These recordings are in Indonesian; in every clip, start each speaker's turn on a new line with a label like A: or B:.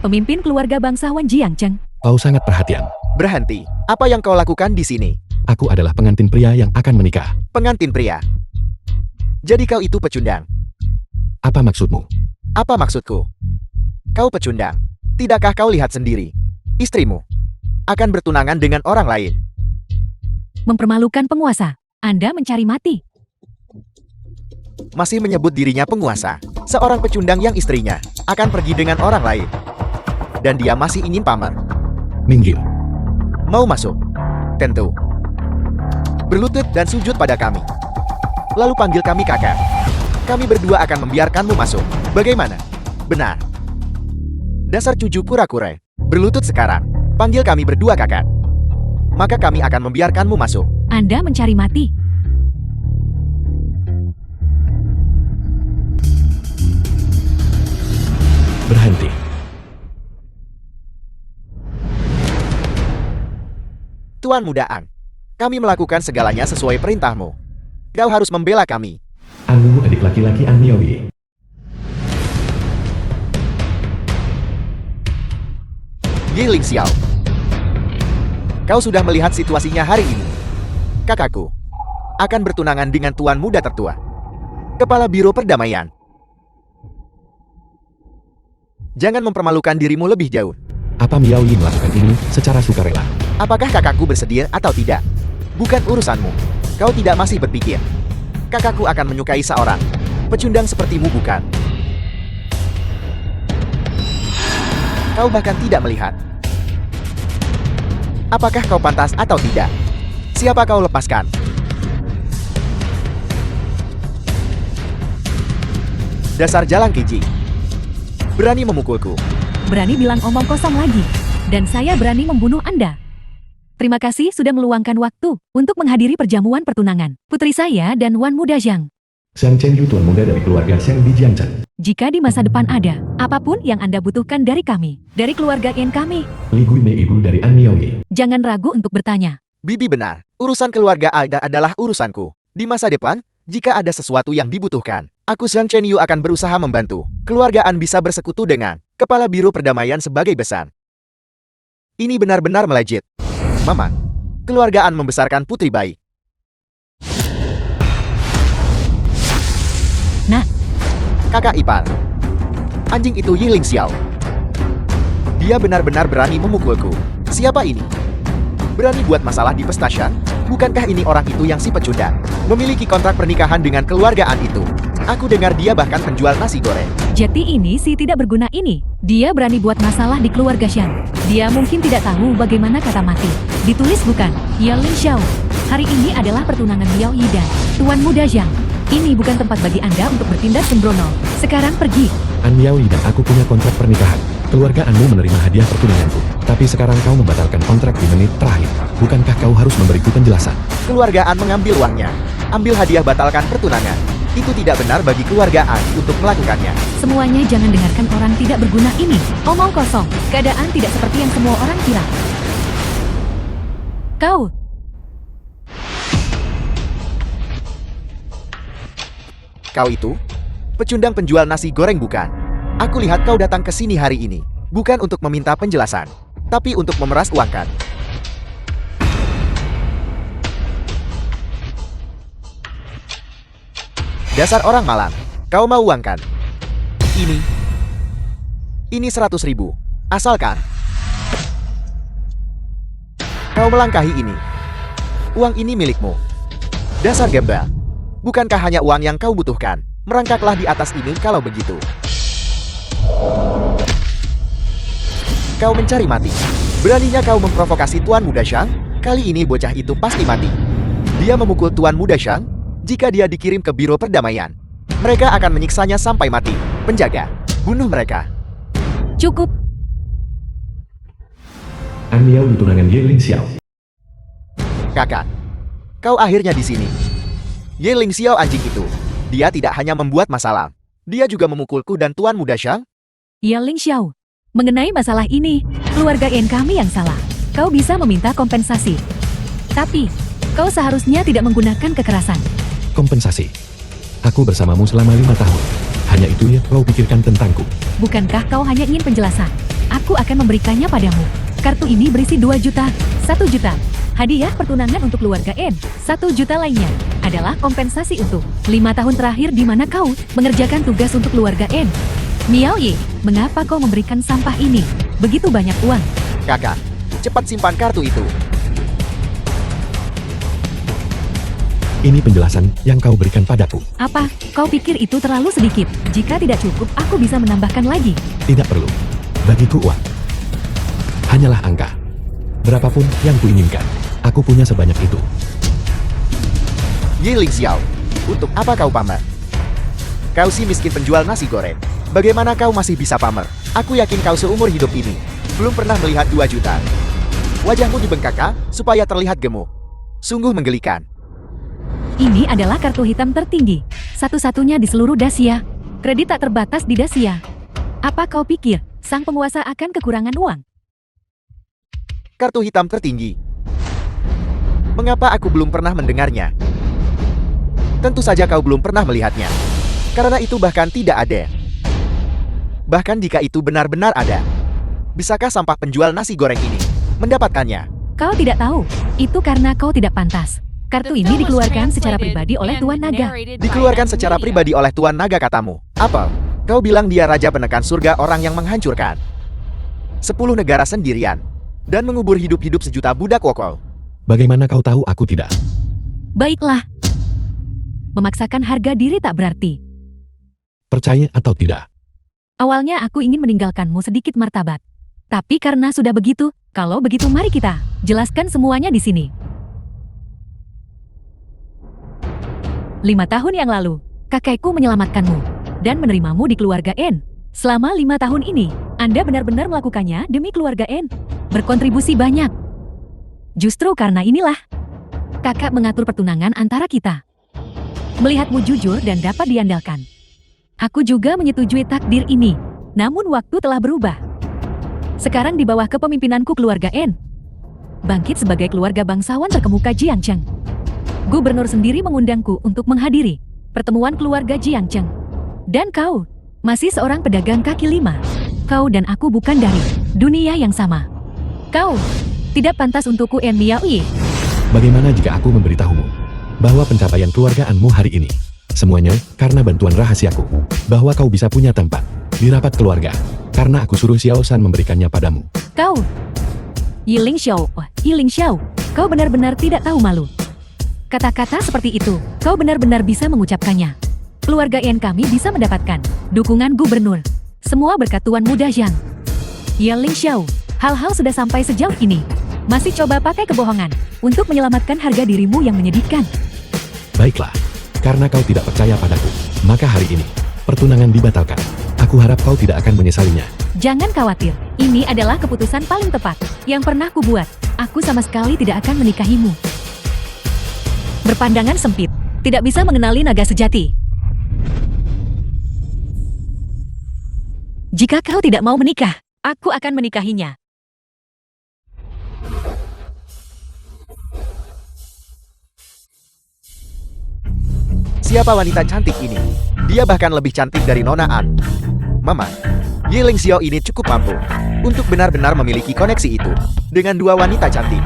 A: pemimpin keluarga bangsawan Jiangcheng.
B: Kau sangat perhatian.
C: Berhenti. Apa yang kau lakukan di sini?
B: Aku adalah pengantin pria yang akan menikah.
C: Pengantin pria. Jadi kau itu pecundang.
B: Apa maksudmu?
C: Apa maksudku? Kau pecundang. Tidakkah kau lihat sendiri? Istrimu akan bertunangan dengan orang lain.
A: Mempermalukan penguasa. Anda mencari mati.
C: Masih menyebut dirinya penguasa. Seorang pecundang yang istrinya akan pergi dengan orang lain. Dan dia masih ingin pamer.
B: Minggir.
C: Mau masuk? Tentu. Berlutut dan sujud pada kami. Lalu panggil kami kakak. Kami berdua akan membiarkanmu masuk. Bagaimana? Benar. Dasar cucu kura-kura. Berlutut sekarang. Panggil kami berdua kakak. Maka kami akan membiarkanmu masuk.
A: Anda mencari mati.
B: Berhenti.
C: Tuan Muda Ang, kami melakukan segalanya sesuai perintahmu. Kau harus membela kami.
B: Anu adik laki-laki An Miaoyi.
C: Ye Ling Xiao. Kau sudah melihat situasinya hari ini. Kakakku akan bertunangan dengan tuan muda tertua. Kepala Biro Perdamaian. Jangan mempermalukan dirimu lebih jauh.
B: Apa Miaoyi melakukan ini secara sukarela?
C: Apakah kakakku bersedia atau tidak? Bukan urusanmu. Kau tidak masih berpikir. Kakakku akan menyukai seorang pecundang sepertimu, bukan? Kau bahkan tidak melihat. Apakah kau pantas atau tidak? Siapa kau lepaskan? Dasar jalang keji. Berani memukulku.
A: Berani bilang omong kosong lagi. Dan saya berani membunuh Anda. Terima kasih sudah meluangkan waktu untuk menghadiri perjamuan pertunangan putri saya dan Wan Muda Zhang.
B: Xiang Chen Yu tuan muda dari keluarga Xiang di Jiangcheng.
A: Jika di masa depan ada apapun yang Anda butuhkan dari kami, dari keluarga Yen kami,
B: Li Guimei ibu dari An Miaoyi.
A: jangan ragu untuk bertanya.
C: Bibi benar. Urusan keluarga Alda adalah urusanku. Di masa depan, jika ada sesuatu yang dibutuhkan, aku Xiang Chen Yu akan berusaha membantu. Keluargaan bisa bersekutu dengan Kepala Biro Perdamaian sebagai besan. Ini benar-benar melejit. Mama, keluargaan membesarkan putri baik.
A: Nah,
C: Kakak ipar. Anjing itu Ye Ling Xiao. Dia benar-benar berani memukulku. Siapa ini? Berani buat masalah di pesta Shan? Bukankah ini orang itu yang si pecundang? Memiliki kontrak pernikahan dengan keluargaan itu. Aku dengar dia bahkan penjual nasi goreng.
A: jadi ini si tidak berguna ini. Dia berani buat masalah di keluarga Xiang. Dia mungkin tidak tahu bagaimana kata mati. Ditulis bukan? Ye Ling Xiao. Hari ini adalah pertunangan Liao Yi dan Tuan Muda Zhang. Ini bukan tempat bagi Anda untuk bertindak sembrono. Sekarang pergi.
B: An Miaoyi dan aku punya kontrak pernikahan. Keluarga Anmu menerima hadiah pertunanganku. Tapi sekarang kau membatalkan kontrak di menit terakhir. Bukankah kau harus memberiku penjelasan?
C: Keluargaan mengambil uangnya. Ambil hadiah, batalkan pertunangan. Itu tidak benar bagi keluargaan untuk melakukannya.
A: Semuanya jangan dengarkan orang tidak berguna ini. Omong kosong. Keadaan tidak seperti yang semua orang kira. Kau.
C: Kau itu pecundang penjual nasi goreng, bukan? Aku lihat kau datang ke sini hari ini bukan untuk meminta penjelasan, tapi untuk memeras uangkan. Dasar orang malam. Kau mau uangkan? Ini 100.000. Asalkan kau melangkahi ini. Uang ini milikmu. Dasar gembel. Bukankah hanya uang yang kau butuhkan? Merangkaklah di atas ini kalau begitu. Kau mencari mati. Beraninya kau memprovokasi Tuan Muda Zhang? Kali ini bocah itu pasti mati. Dia memukul Tuan Muda Zhang. Jika dia dikirim ke Biro Perdamaian, mereka akan menyiksanya sampai mati. Penjaga, bunuh mereka.
A: Cukup.
B: An Miaoyi tunangan Ye Ling Xiao.
C: Kakak, kau akhirnya di sini. Ye Ling Xiao anjing itu. Dia tidak hanya membuat masalah. Dia juga memukulku dan Tuan Muda Zhang.
A: Ye Ling Xiao. Mengenai masalah ini, keluarga Yen kami yang salah. Kau bisa meminta kompensasi. Tapi, kau seharusnya tidak menggunakan kekerasan.
B: Kompensasi. Aku bersamamu selama 5 tahun. Hanya itu ya kau pikirkan tentangku.
A: Bukankah kau hanya ingin penjelasan? Aku akan memberikannya padamu. Kartu ini berisi 2 juta, 1 juta. Hadiah pertunangan untuk keluarga N. 1 juta lainnya adalah kompensasi untuk 5 tahun terakhir di mana kau mengerjakan tugas untuk keluarga N. Miao Yi, mengapa kau memberikan sampah ini? Begitu banyak uang.
C: Kakak, cepat simpan kartu itu.
B: Ini penjelasan yang kau berikan padaku.
A: Apa? Kau pikir itu terlalu sedikit? Jika tidak cukup, aku bisa menambahkan lagi.
B: Tidak perlu. Bagiku uang hanyalah angka. Berapapun yang kuinginkan, aku punya sebanyak itu.
C: Yi Lingxiao, untuk apa kau pamer? Kau si miskin penjual nasi goreng. Bagaimana kau masih bisa pamer? Aku yakin kau seumur hidup ini belum pernah melihat 2 juta. Wajahmu dibengkak supaya terlihat gemuk. Sungguh menggelikan.
A: Ini adalah kartu hitam tertinggi, satu-satunya di seluruh Dacia. Kredit tak terbatas di Dacia. Apa kau pikir sang penguasa akan kekurangan uang?
C: Kartu hitam tertinggi. Mengapa aku belum pernah mendengarnya? Tentu saja kau belum pernah melihatnya. Karena itu bahkan tidak ada. Bahkan jika itu benar-benar ada, bisakah sampah penjual nasi goreng ini mendapatkannya?
A: Kau tidak tahu, itu karena kau tidak pantas. Kartu ini dikeluarkan secara pribadi oleh Tuan Naga.
C: Dikeluarkan secara pribadi oleh Tuan Naga katamu. Apa? Kau bilang dia raja penekan surga orang yang menghancurkan 10 negara sendirian dan mengubur hidup-hidup sejuta budak wokol.
B: Bagaimana kau tahu aku tidak?
A: Baiklah. Memaksakan harga diri tak berarti.
B: Percaya atau tidak?
A: Awalnya aku ingin meninggalkanmu sedikit martabat. Tapi karena sudah begitu, kalau begitu mari kita jelaskan semuanya di sini. 5 tahun yang lalu, kakekku menyelamatkanmu dan menerimamu di keluarga N. Selama 5 tahun ini, Anda benar-benar melakukannya demi keluarga N. Berkontribusi banyak. Justru karena inilah, kakak mengatur pertunangan antara kita. Melihatmu jujur dan dapat diandalkan. Aku juga menyetujui takdir ini. Namun waktu telah berubah. Sekarang di bawah kepemimpinanku keluarga N bangkit sebagai keluarga bangsawan terkemuka Jiangcheng. Gubernur sendiri mengundangku untuk menghadiri pertemuan keluarga Jiangcheng. Dan kau masih seorang pedagang kaki lima. Kau dan aku bukan dari dunia yang sama. Kau tidak pantas untukku, En Miao Yi.
B: Bagaimana jika aku memberitahumu bahwa pencapaian keluargaanmu hari ini semuanya karena bantuan rahasiaku, bahwa kau bisa punya tempat di rapat keluarga karena aku suruh Xiao San memberikannya padamu.
A: Kau Yi Lingxiao, kau benar-benar tidak tahu malu. Kata-kata seperti itu, kau benar-benar bisa mengucapkannya. Keluarga En kami bisa mendapatkan dukungan gubernur. Semua berkat Tuan Muda Zhang. Yi Lingxiao, hal-hal sudah sampai sejauh ini. Masih coba pakai kebohongan untuk menyelamatkan harga dirimu yang menyedihkan.
B: Baiklah, karena kau tidak percaya padaku, maka hari ini pertunangan dibatalkan. Aku harap kau tidak akan menyesalinya.
A: Jangan khawatir, ini adalah keputusan paling tepat yang pernah kubuat. Aku sama sekali tidak akan menikahimu. Berpandangan sempit, tidak bisa mengenali naga sejati. Jika kau tidak mau menikah, aku akan menikahinya.
C: Siapa wanita cantik ini? Dia bahkan lebih cantik dari Nona An. Mama, Yi Lingxiao ini cukup mampu untuk benar-benar memiliki koneksi itu dengan dua wanita cantik.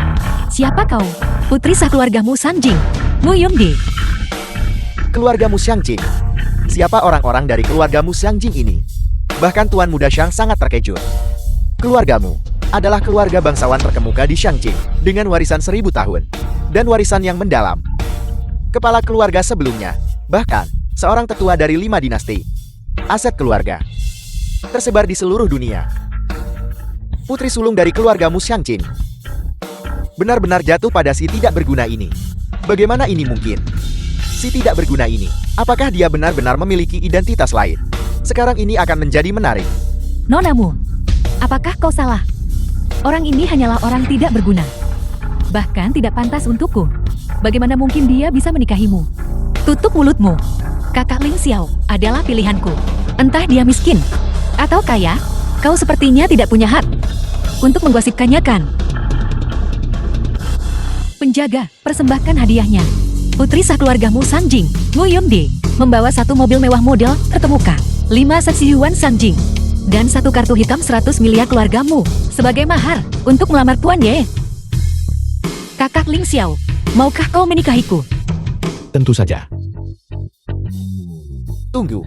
A: Siapa kau? Putri sah keluargamu Sanjing, Mu Yongde.
C: Keluargamu Xiangjing. Siapa orang-orang dari keluargamu Xiangjing ini? Bahkan Tuan Muda Xiang sangat terkejut. Keluargamu adalah keluarga bangsawan terkemuka di Xiangjing dengan warisan 1000 tahun dan warisan yang mendalam. Kepala keluarga sebelumnya, bahkan seorang tetua dari 5 dinasti. Aset keluarga tersebar di seluruh dunia. Putri sulung dari keluargamu Xiangjing benar-benar jatuh pada si tidak berguna ini. Bagaimana ini mungkin? Si tidak berguna ini, apakah dia benar-benar memiliki identitas lain? Sekarang ini akan menjadi menarik.
A: Nonamu, apakah kau salah? Orang ini hanyalah orang tidak berguna. Bahkan tidak pantas untukku. Bagaimana mungkin dia bisa menikahimu? Tutup mulutmu. Kakak Lingxiao adalah pilihanku. Entah dia miskin atau kaya, kau sepertinya tidak punya hak untuk menggosipkannya, kan? Penjaga, persembahkan hadiahnya. Putri sah keluargamu Sanjing, Mu Yongde, membawa 1 mobil mewah model terkemuka. 5 seksi Yuan Sanjing. dan satu kartu hitam 100 miliar keluargamu sebagai mahar untuk melamar Tuan Ye. Kakak Ling Xiao, maukah kau menikahiku?
B: Tentu saja.
C: Tunggu.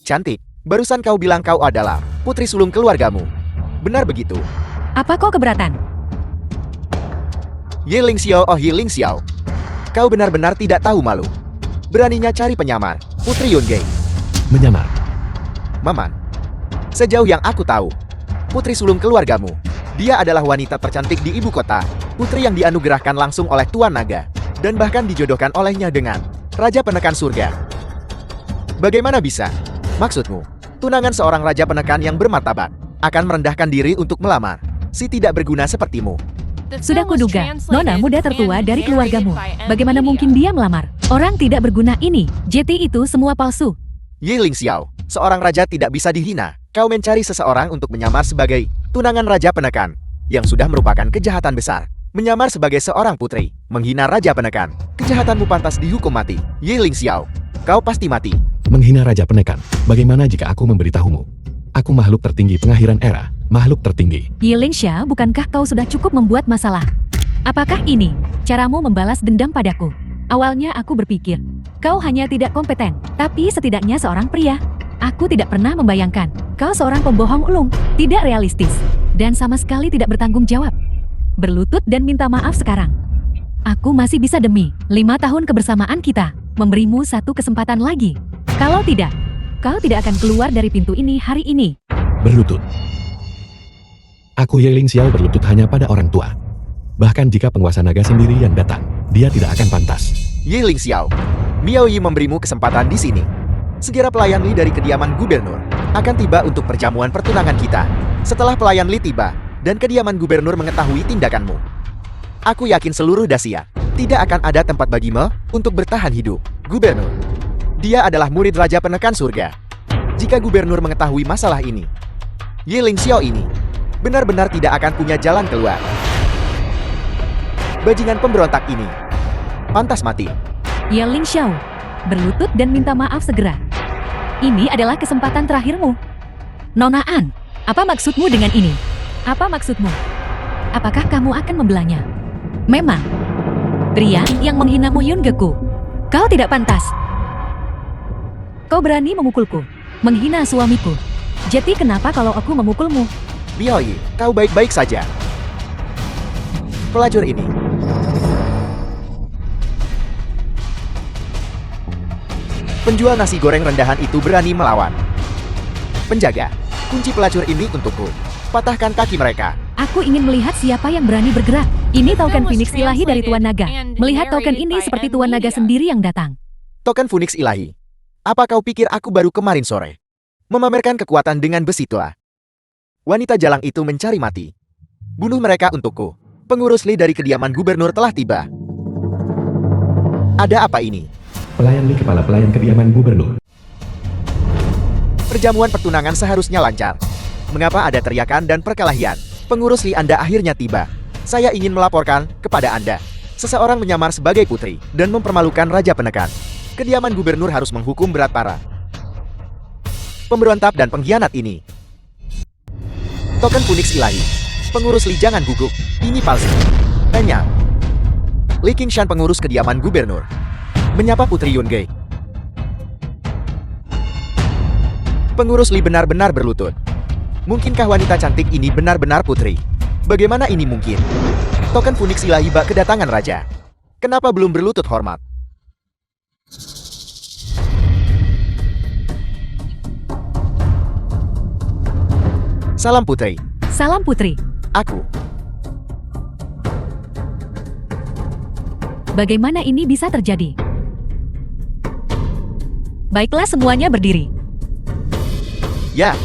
C: Cantik, barusan kau bilang kau adalah putri sulung keluargamu. Benar begitu?
A: Apa kau keberatan?
C: Ye Ling Xiao, oh Ye Ling Xiao. Kau benar-benar tidak tahu malu. Beraninya cari penyamar, Putri Yun Gei.
B: Menyamar.
C: Maman, sejauh yang aku tahu, putri sulung keluargamu, dia adalah wanita tercantik di ibu kota, putri yang dianugerahkan langsung oleh Tuan Naga, dan bahkan dijodohkan olehnya dengan Raja Penekan Surga. Bagaimana bisa? Maksudmu, tunangan seorang Raja Penekan yang bermartabat akan merendahkan diri untuk melamar si tidak berguna sepertimu.
A: Sudah kuduga, Nona muda tertua dari keluargamu. Bagaimana mungkin dia melamar? Orang tidak berguna ini, JT itu semua palsu.
C: Ye Ling Xiao, seorang raja tidak bisa dihina. Kau mencari seseorang untuk menyamar sebagai tunangan Raja Penekan, yang sudah merupakan kejahatan besar. Menyamar sebagai seorang putri, menghina Raja Penekan. Kejahatanmu pantas dihukum mati. Ye Ling Xiao, kau pasti mati.
B: Menghina Raja Penekan. Bagaimana jika aku memberitahumu? Aku makhluk tertinggi pengakhiran era, makhluk tertinggi.
A: Ye Ling Xiao, bukankah kau sudah cukup membuat masalah? Apakah ini caramu membalas dendam padaku? Awalnya aku berpikir, kau hanya tidak kompeten, tapi setidaknya seorang pria. Aku tidak pernah membayangkan, kau seorang pembohong ulung, tidak realistis, dan sama sekali tidak bertanggung jawab. Berlutut dan minta maaf sekarang. Aku masih bisa demi 5 tahun kebersamaan kita, memberimu satu kesempatan lagi. Kalau tidak, kau tidak akan keluar dari pintu ini hari ini.
B: Berlutut. Aku Ye Ling Xiao berlutut hanya pada orang tua. Bahkan jika penguasa naga sendiri yang datang, dia tidak akan pantas.
C: Ye Ling Xiao, Miao Yi memberimu kesempatan di sini. Segera pelayan Li dari kediaman gubernur akan tiba untuk perjamuan pertunangan kita. Setelah pelayan Li tiba dan kediaman gubernur mengetahui tindakanmu, aku yakin seluruh Dacia tidak akan ada tempat bagimu untuk bertahan hidup. Gubernur, dia adalah murid Raja Penekan Surga. Jika gubernur mengetahui masalah ini, Ye Ling Xiao ini benar-benar tidak akan punya jalan keluar. Bajingan pemberontak ini pantas mati.
A: Ye Ling Xiao, berlutut dan minta maaf segera. Ini adalah kesempatan terakhirmu. Nona An, apa maksudmu dengan ini? Apa maksudmu? Apakah kamu akan membelanya? Memang, pria yang menghinamu Yun Geku. Kau tidak pantas. Kau berani memukulku, menghina suamiku. Jadi kenapa kalau aku memukulmu?
C: Miao Yi, kau baik-baik saja. Pelacur ini. Penjual nasi goreng rendahan itu berani melawan. Penjaga, kunci pelacur ini untukku. Patahkan kaki mereka.
A: Aku ingin melihat siapa yang berani bergerak. Ini token Phoenix ilahi dari Tuan Naga. Melihat token ini seperti Tuan Naga sendiri yang datang.
C: Token Phoenix ilahi. Apa kau pikir aku baru kemarin sore memamerkan kekuatan dengan besi tua? Wanita jalang itu mencari mati. Bunuh mereka untukku. Pengurus Li dari kediaman gubernur telah tiba. Ada apa ini?
B: Pelayan Li, kepala pelayan kediaman gubernur.
C: Perjamuan pertunangan seharusnya lancar. Mengapa ada teriakan dan perkelahian? Pengurus Li Anda akhirnya tiba. Saya ingin melaporkan kepada Anda. Seseorang menyamar sebagai putri dan mempermalukan Raja Penekan. Kediaman gubernur harus menghukum berat para pemberontak dan pengkhianat ini. Token Phoenix ilahi. Pengurus Li jangan gugup. Ini palsu. Tanya. Li Qingshan, pengurus kediaman gubernur, menyapa Putri Yun Gei. Pengurus Li benar-benar berlutut. Mungkinkah wanita cantik ini benar-benar putri? Bagaimana ini mungkin? Token Phoenix ilahi bak kedatangan raja. Kenapa belum berlutut hormat? Salam putri.
A: Salam putri.
C: Aku.
A: Bagaimana ini bisa terjadi? Baiklah, semuanya berdiri.
C: Ya,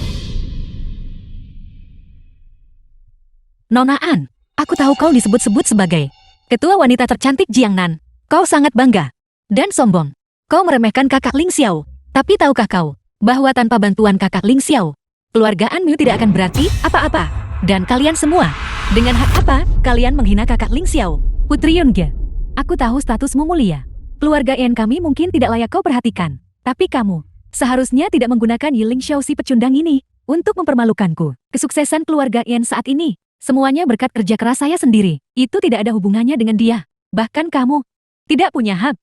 A: Nona An, aku tahu kau disebut-sebut sebagai ketua wanita tercantik Jiangnan. Kau sangat bangga dan sombong. Kau meremehkan kakak Ling Xiao. Tapi tahukah kau bahwa tanpa bantuan kakak Ling Xiao, keluargaan Miu tidak akan berarti apa-apa. Dan kalian semua, dengan hak apa kalian menghina kakak Ling Xiao? Putri Yunge, aku tahu statusmu mulia. Keluarga Yen kami mungkin tidak layak kau perhatikan. Tapi kamu seharusnya tidak menggunakan Ye Ling Xiao si pecundang ini. untuk mempermalukanku. Kesuksesan keluarga Yen saat ini, semuanya berkat kerja keras saya sendiri. Itu tidak ada hubungannya dengan dia. Bahkan kamu tidak punya hak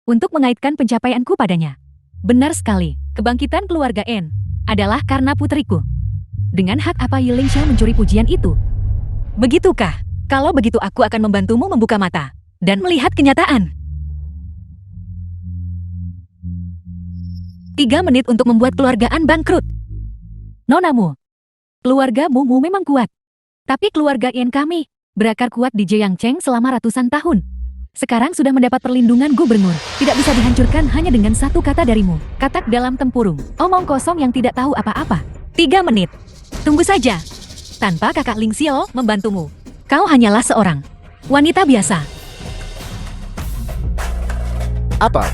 A: untuk mengaitkan pencapaianku padanya. Benar sekali, kebangkitan keluarga Yen adalah karena putriku. Dengan hak apa Yiling Xiao mencuri pujian itu? Begitukah? Kalau begitu aku akan membantumu membuka mata dan melihat kenyataan. 3 menit untuk membuat keluargaan bangkrut. Nonamu, keluargamu memang kuat. Tapi keluarga Yen kami berakar kuat di Jiangcheng selama ratusan tahun. Sekarang sudah mendapat perlindungan gubernur. Tidak bisa dihancurkan hanya dengan satu kata darimu. Katak dalam tempurung. Omong kosong yang tidak tahu apa-apa. 3 menit. Tunggu saja. Tanpa kakak Ling Xiao membantumu, kau hanyalah seorang wanita biasa.
C: Apa?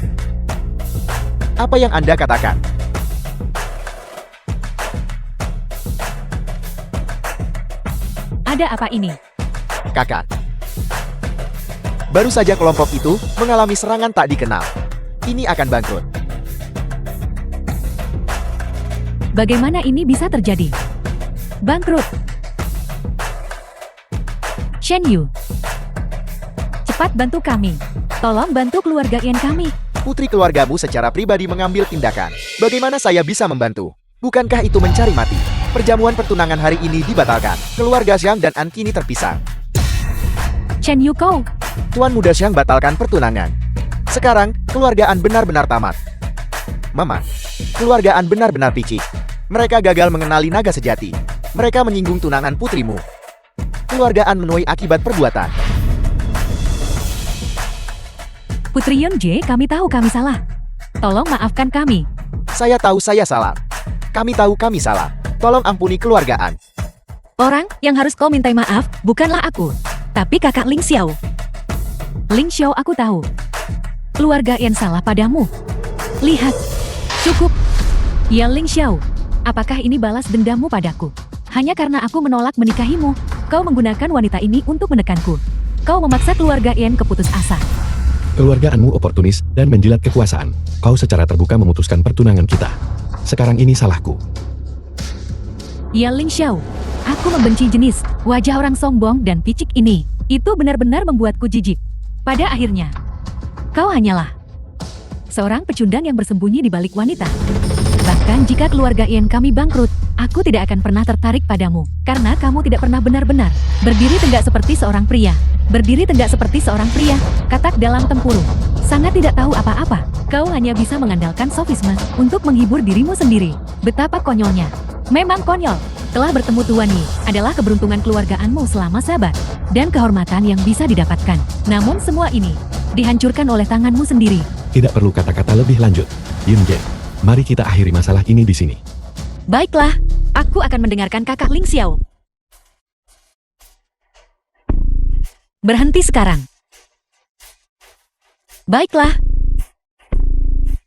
C: Apa yang Anda katakan?
A: Ada apa ini?
C: Kakak. Baru saja kelompok itu mengalami serangan tak dikenal. Ini akan bangkrut.
A: Bagaimana ini bisa terjadi? Bangkrut. Shen Yu, cepat bantu kami. Tolong bantu keluarga Yen kami.
C: Putri keluargamu secara pribadi mengambil tindakan. Bagaimana saya bisa membantu? Bukankah itu mencari mati? Perjamuan pertunangan hari ini dibatalkan. Keluarga Xiang dan An kini terpisah.
A: Chen Yu kau,
C: Tuan Muda Xiang batalkan pertunangan. Sekarang, keluarga An benar-benar tamat. Mama, keluarga An benar-benar picik. Mereka gagal mengenali naga sejati. Mereka menyinggung tunangan putrimu. Keluarga An menuai akibat perbuatan.
A: Putri Yunje, kami tahu kami salah. Tolong maafkan kami.
C: Saya tahu saya salah. Kami tahu kami salah. Tolong ampuni keluarga An.
A: Orang yang harus kau mintai maaf bukanlah aku, tapi kakak Ling Xiao. Ling Xiao, aku tahu. Keluarga Yen salah padamu. Lihat. Cukup. Ya Ling Xiao, apakah ini balas dendammu padaku? Hanya karena aku menolak menikahimu, kau menggunakan wanita ini untuk menekanku. Kau memaksa keluarga Yen ke putus asa.
B: Keluargaanmu oportunis dan menjilat kekuasaan. Kau secara terbuka memutuskan pertunangan kita. Sekarang ini salahku.
A: Ya Ling Xiao, aku membenci jenis wajah orang sombong dan picik ini. Itu benar-benar membuatku jijik. Pada akhirnya, kau hanyalah seorang pecundang yang bersembunyi di balik wanita. Bahkan jika keluarga Yen kami bangkrut, aku tidak akan pernah tertarik padamu. Karena kamu tidak pernah benar-benar berdiri tegak seperti seorang pria. Berdiri tegak seperti seorang pria, katak dalam tempurung. Sangat tidak tahu apa-apa. Kau hanya bisa mengandalkan sofisme untuk menghibur dirimu sendiri. Betapa konyolnya. Memang konyol. Telah bertemu Tuan Yi adalah keberuntungan keluargaanmu selama sabat dan kehormatan yang bisa didapatkan. Namun semua ini dihancurkan oleh tanganmu sendiri.
B: Tidak perlu kata-kata lebih lanjut. Yunje, mari kita akhiri masalah ini di sini.
A: Baiklah, aku akan mendengarkan kakak Ling Xiao. Berhenti sekarang. Baiklah.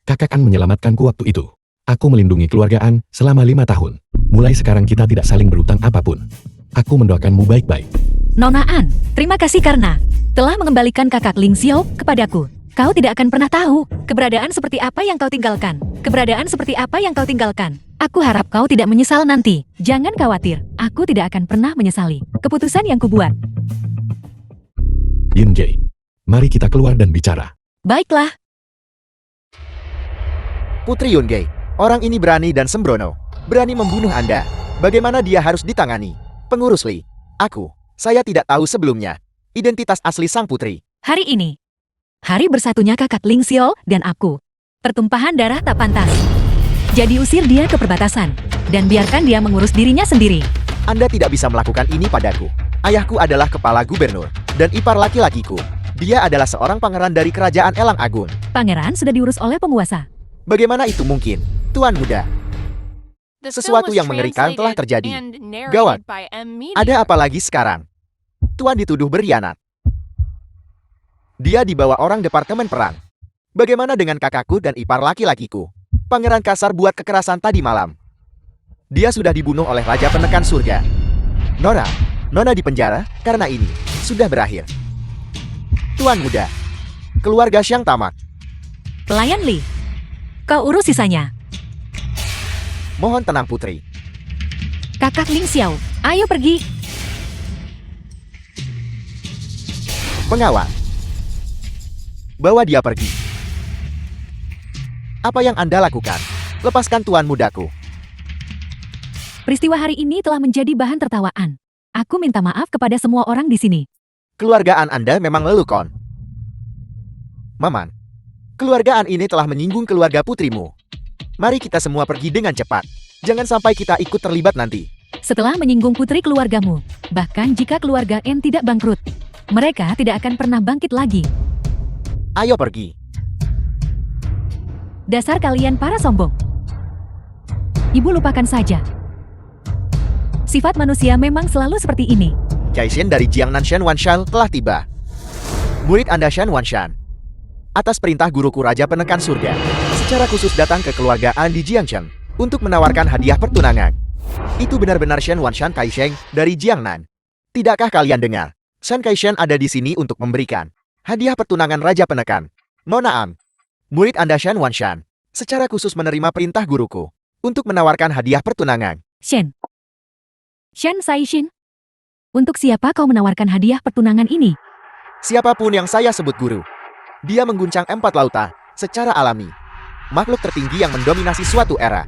B: Kakak An menyelamatkanku waktu itu. Aku melindungi keluarga An selama 5 tahun. Mulai sekarang kita tidak saling berutang apapun. Aku mendoakanmu baik-baik.
A: Nona An, terima kasih karena telah mengembalikan kakak Ling Xiao kepadaku. Kau tidak akan pernah tahu keberadaan seperti apa yang kau tinggalkan. Keberadaan seperti apa yang kau tinggalkan. Aku harap kau tidak menyesal nanti. Jangan khawatir, aku tidak akan pernah menyesali keputusan yang kubuat.
B: Yunje, mari kita keluar dan bicara.
A: Baiklah.
C: Putri Yunge, orang ini berani dan sembrono. Berani membunuh Anda. Bagaimana dia harus ditangani? Pengurus Li, saya tidak tahu sebelumnya identitas asli sang putri.
A: Hari ini, hari bersatunya kakak Ling Xiao dan aku. Pertumpahan darah tak pantas. Jadi usir dia ke perbatasan dan biarkan dia mengurus dirinya sendiri.
C: Anda tidak bisa melakukan ini padaku. Ayahku adalah kepala gubernur dan ipar laki-lakiku. Dia adalah seorang pangeran dari kerajaan Elang Agung.
A: Pangeran sudah diurus oleh penguasa.
C: Bagaimana itu mungkin, Tuan Muda? Sesuatu yang mengerikan telah terjadi. Gawat. Ada apa lagi sekarang? Tuan dituduh berkhianat. Dia dibawa orang Departemen Perang. Bagaimana dengan kakakku dan ipar laki-lakiku? Pangeran kasar buat kekerasan tadi malam. Dia sudah dibunuh oleh Raja Penekan Surga. Nona di penjara karena ini sudah berakhir. Tuan Muda, keluarga Xiang tamat.
A: Pelayan Li, kau urus sisanya.
C: Mohon tenang Putri.
A: Kakak Ling Xiao, ayo pergi.
C: Pengawal. Bawa dia pergi. Apa yang Anda lakukan? Lepaskan tuan mudaku.
A: Peristiwa hari ini telah menjadi bahan tertawaan. Aku minta maaf kepada semua orang di sini.
C: Keluargaan Anda memang lelukon. Maman, keluargaan ini telah menyinggung keluarga putrimu. Mari kita semua pergi dengan cepat. Jangan sampai kita ikut terlibat nanti.
A: Setelah menyinggung putri keluargamu, bahkan jika keluarga N tidak bangkrut, mereka tidak akan pernah bangkit lagi.
C: Ayo pergi.
A: Dasar kalian para sombong. Ibu lupakan saja. Sifat manusia memang selalu seperti ini.
C: Caixin dari Jiangnan Shen Wanshan telah tiba. Murid Anda Shen Wanshan. Atas perintah guruku Raja Penekan Surga, secara khusus datang ke keluargaan di Jiangcheng untuk menawarkan hadiah pertunangan. Itu benar-benar Shen Wanshan Kaisheng dari Jiangnan. Tidakkah kalian dengar? Shen Kaishen ada di sini untuk memberikan hadiah pertunangan Raja Penekan. Nona Am, murid Anda Shen Wanshan, secara khusus menerima perintah guruku untuk menawarkan hadiah pertunangan.
A: Shen Saishin, untuk siapa kau menawarkan hadiah pertunangan ini?
C: Siapapun yang saya sebut guru, dia mengguncang 4 lautan secara alami. Makhluk tertinggi yang mendominasi suatu era.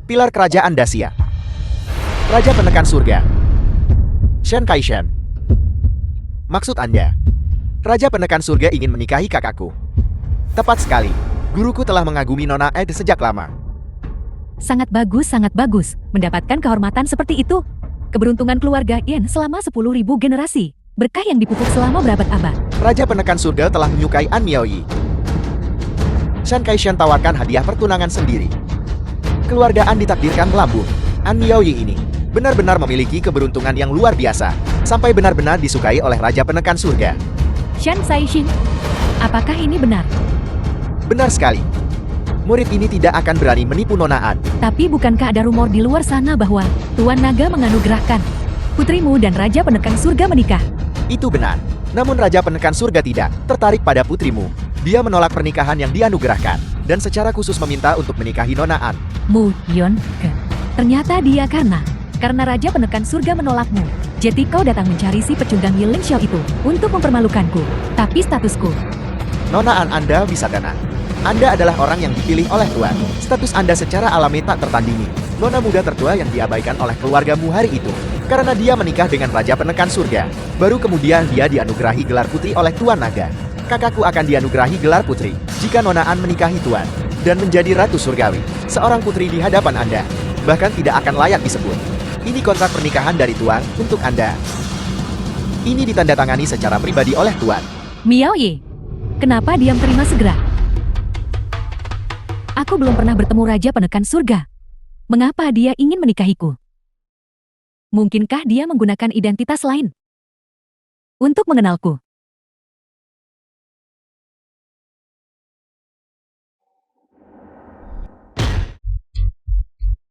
C: Pilar kerajaan Dacia. Raja Penekan Surga. Shen Kaishen. Maksud Anda, Raja Penekan Surga ingin menikahi kakakku. Tepat sekali, guruku telah mengagumi Nona Ed sejak lama.
A: Sangat bagus mendapatkan kehormatan seperti itu. Keberuntungan keluarga Yen selama 10.000 generasi. Berkah yang dipupuk selama berabad-abad.
C: Raja Penekan Surga telah menyukai An Miaoyi. Shen Kaishen tawarkan hadiah pertunangan sendiri. Keluarga An ditakdirkan melambung. An Miaoyi ini benar-benar memiliki keberuntungan yang luar biasa, sampai benar-benar disukai oleh Raja Penekan Surga.
A: Shen Saishin, apakah ini benar?
C: Benar sekali. Murid ini tidak akan berani menipu Nona An.
A: Tapi bukankah ada rumor di luar sana bahwa Tuan Naga menganugerahkan putrimu dan Raja Penekan Surga menikah?
C: Itu benar. Namun Raja Penekan Surga tidak tertarik pada putrimu. Dia menolak pernikahan yang dianugerahkan, dan secara khusus meminta untuk menikahi Nona An.
A: Mu Yon Ke. Ternyata dia karena Raja Penekan Surga menolakmu. Jadi kau datang mencari si pecundang Yiling Xiao itu untuk mempermalukanku. Tapi statusku.
C: Nona An, Anda bisa tenang. Anda adalah orang yang dipilih oleh Tuan. Status Anda secara alami tak tertandingi. Nona muda tertua yang diabaikan oleh keluargamu hari itu. Karena dia menikah dengan Raja Penekan Surga. Baru kemudian dia dianugerahi gelar putri oleh Tuan Naga. Kakakku akan dianugerahi gelar putri jika Nona An menikahi Tuan dan menjadi Ratu Surgawi. Seorang putri di hadapan Anda. Bahkan tidak akan layak disebut. Ini kontrak pernikahan dari Tuan untuk Anda. Ini ditandatangani secara pribadi oleh Tuan.
A: Miaoyi, kenapa diam terima segera? Aku belum pernah bertemu Raja Penekan Surga. Mengapa dia ingin menikahiku? Mungkinkah dia menggunakan identitas lain untuk mengenalku?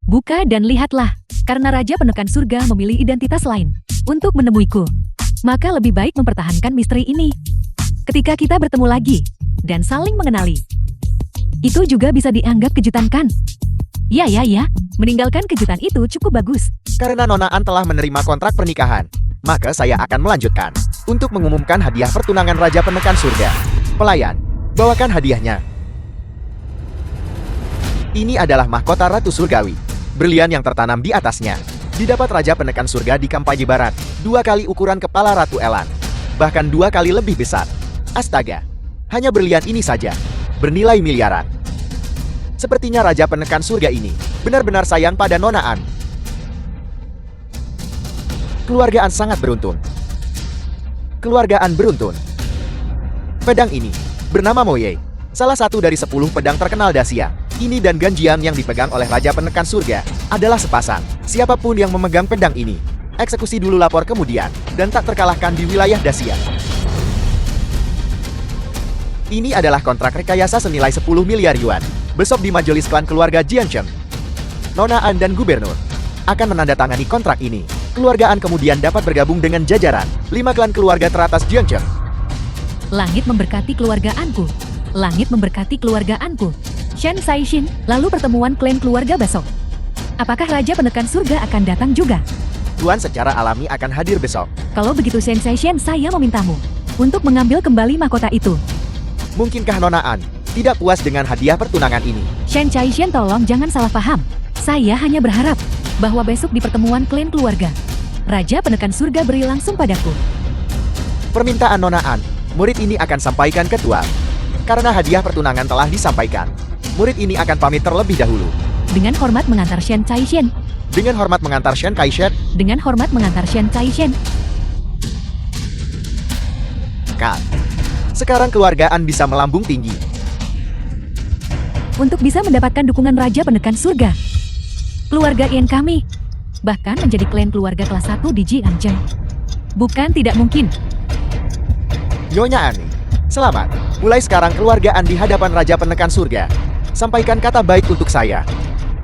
A: Buka dan lihatlah, karena Raja Penekan Surga memilih identitas lain untuk menemuiku. Maka lebih baik mempertahankan misteri ini. Ketika kita bertemu lagi dan saling mengenali, itu juga bisa dianggap kejutan kan? Ya, meninggalkan kejutan itu cukup bagus.
C: Karena Nona An telah menerima kontrak pernikahan, maka saya akan melanjutkan untuk mengumumkan hadiah pertunangan Raja Penekan Surga. Pelayan, bawakan hadiahnya. Ini adalah mahkota Ratu Surgawi. Berlian yang tertanam di atasnya. Didapat Raja Penekan Surga di Kampanye Barat, 2 kali ukuran kepala Ratu Elan. Bahkan 2 kali lebih besar. Astaga, hanya berlian ini saja bernilai miliaran. Sepertinya Raja Penekan Surga ini benar-benar sayang pada Nona An. Keluarga An sangat beruntun. Keluarga An beruntun. Pedang ini bernama Moye, salah satu dari 10 pedang terkenal Dacia. Ini dan ganjian yang dipegang oleh Raja Penekan Surga adalah sepasang. Siapapun yang memegang pedang ini, eksekusi dulu lapor kemudian, dan tak terkalahkan di wilayah Dacia. Ini adalah kontrak rekayasa senilai 10 miliar yuan. Besok di majelis klan keluarga Jiancheng, Nona An dan Gubernur akan menandatangani kontrak ini. Keluarga An kemudian dapat bergabung dengan jajaran 5 klan keluarga teratas Jiancheng.
A: Langit memberkati keluargaanku. Langit memberkati keluargaanku. Shen Saishin, lalu pertemuan klan keluarga besok. Apakah Raja Penekan Surga akan datang juga?
C: Tuan secara alami akan hadir besok.
A: Kalau begitu Sensei Shen, saya memintamu untuk mengambil kembali mahkota itu.
C: Mungkinkah Nona An tidak puas dengan hadiah pertunangan ini?
A: Shen Caishen, tolong jangan salah paham. Saya hanya berharap bahwa besok di pertemuan klan keluarga, Raja Penekan Surga beri langsung padaku.
C: Permintaan Nona An, murid ini akan sampaikan ke Tuan. Karena hadiah pertunangan telah disampaikan, murid ini akan pamit terlebih dahulu.
A: Dengan hormat mengantar Shen Caishen.
C: Dengan hormat mengantar Shen Kaishen,
A: Dengan hormat mengantar Shen Caishen.
C: Kak. Sekarang keluarga An bisa melambung tinggi.
A: Untuk bisa mendapatkan dukungan Raja Penekan Surga, keluarga Yen kami bahkan menjadi klan keluarga kelas 1 di Jiangzheng. Bukan tidak mungkin.
C: Nyonya Ani, selamat. Mulai sekarang keluarga An di hadapan Raja Penekan Surga. Sampaikan kata baik untuk saya.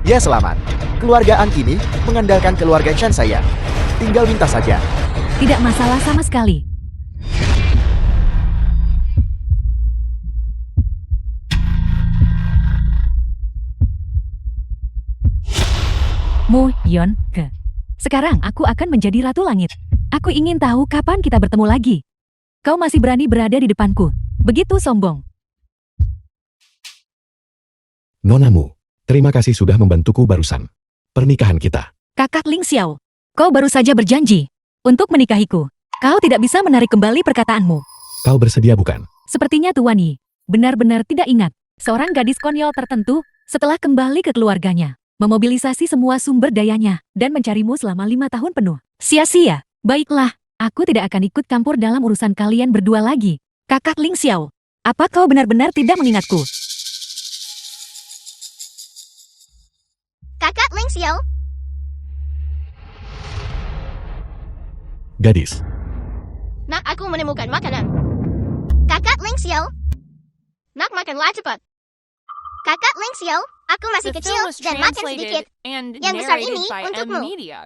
C: Ya, selamat. Keluarga An kini mengandalkan keluarga Shen saya. Tinggal minta saja.
A: Tidak masalah sama sekali. Mu Yon Ge. Sekarang aku akan menjadi Ratu Langit. Aku ingin tahu kapan kita bertemu lagi. Kau masih berani berada di depanku. Begitu sombong.
B: Nonamu, terima kasih sudah membantuku barusan. Pernikahan kita.
A: Kakak Ling Xiao, kau baru saja berjanji untuk menikahiku. Kau tidak bisa menarik kembali perkataanmu.
B: Kau bersedia bukan?
A: Sepertinya Tuan Yi benar-benar tidak ingat seorang gadis konyol tertentu setelah kembali ke keluarganya, memobilisasi semua sumber dayanya, dan mencarimu selama 5 tahun penuh. Sia-sia. Baiklah, aku tidak akan ikut campur dalam urusan kalian berdua lagi. Kakak Ling Xiao, apa kau benar-benar tidak mengingatku?
D: Kakak Ling Xiao,
B: Gadis,
D: nak aku menemukan makanan. Kakak Ling Xiao, nak makanlah cepat. Kakak Ling Xiao, aku masih
E: The
D: kecil
E: film was
D: dan makan sedikit.
E: translated and
D: Yang besar
E: narrated
D: ini
E: by M
D: untukmu.
E: Media.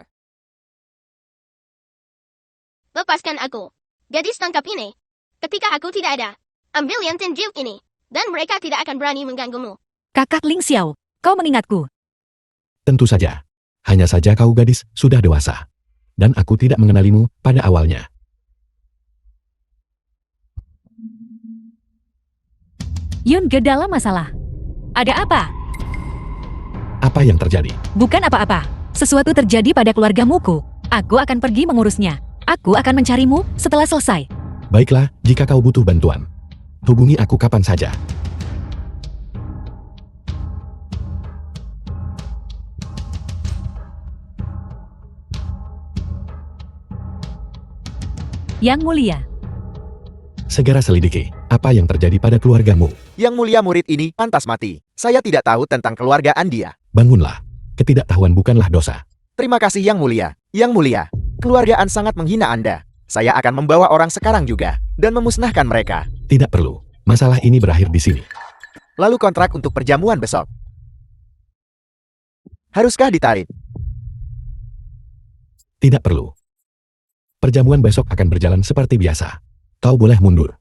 D: Lepaskan aku. Gadis tangkap ini. Ketika aku tidak ada, ambil yang tinjuk ini, dan mereka tidak akan berani mengganggumu.
A: Kakak Ling Xiao, kau mengingatku.
B: tentu saja. Hanya saja kau gadis sudah dewasa. Dan aku tidak mengenalimu pada awalnya.
A: Yun Ge dalam masalah. Ada apa?
B: Apa yang terjadi?
A: Bukan apa-apa. Sesuatu terjadi pada keluargamuku. Aku akan pergi mengurusnya. Aku akan mencarimu setelah selesai.
B: Baiklah, jika kau butuh bantuan, hubungi aku kapan saja.
A: Yang Mulia,
B: Segera selidiki apa yang terjadi pada keluargamu.
C: Yang mulia murid ini pantas mati. Saya tidak tahu tentang keluargaan dia.
B: Bangunlah. Ketidaktahuan bukanlah dosa.
C: Terima kasih Yang Mulia. Yang Mulia, keluargaan sangat menghina Anda. Saya akan membawa orang sekarang juga dan memusnahkan mereka.
B: Tidak perlu. Masalah ini berakhir di sini.
C: Lalu kontrak untuk perjamuan besok. Haruskah ditarik?
B: Tidak perlu. Perjamuan besok akan berjalan seperti biasa. Kau boleh mundur.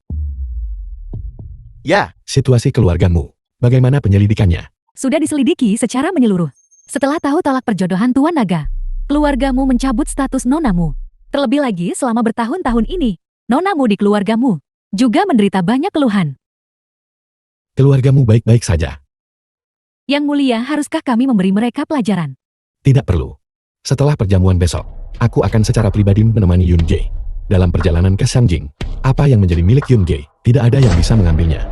C: Ya,
B: Situasi keluargamu. Bagaimana penyelidikannya?
A: sudah diselidiki secara menyeluruh. Setelah tahu talak perjodohan Tuan Naga, keluargamu mencabut status nonamu. Terlebih lagi selama bertahun-tahun ini, nonamu di keluargamu juga menderita banyak keluhan.
B: Keluargamu baik-baik saja.
A: Yang Mulia, haruskah kami memberi mereka pelajaran?
B: Tidak perlu. Setelah perjamuan besok, aku akan secara pribadi menemani Yun Jae. Dalam perjalanan ke Shangjing, apa yang menjadi milik Yun Jae, tidak ada yang bisa mengambilnya.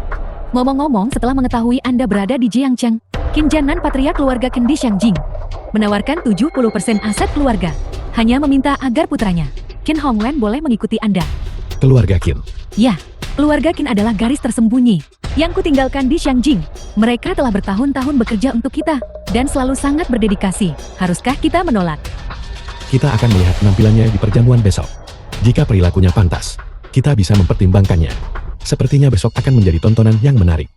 A: Ngomong-ngomong, setelah mengetahui Anda berada di Jiangcheng, Qin Jianan, patriark keluarga Qin di Shangjing, menawarkan 70% aset keluarga, hanya meminta agar putranya, Qin Hongwen, boleh mengikuti Anda.
B: Keluarga Qin.
A: Ya, keluarga Qin adalah garis tersembunyi yang kutinggalkan di Shangjing. Mereka telah bertahun-tahun bekerja untuk kita dan selalu sangat berdedikasi. Haruskah kita menolak?
B: Kita akan melihat penampilannya di perjamuan besok. Jika perilakunya pantas, kita bisa mempertimbangkannya. Sepertinya besok akan menjadi tontonan yang menarik.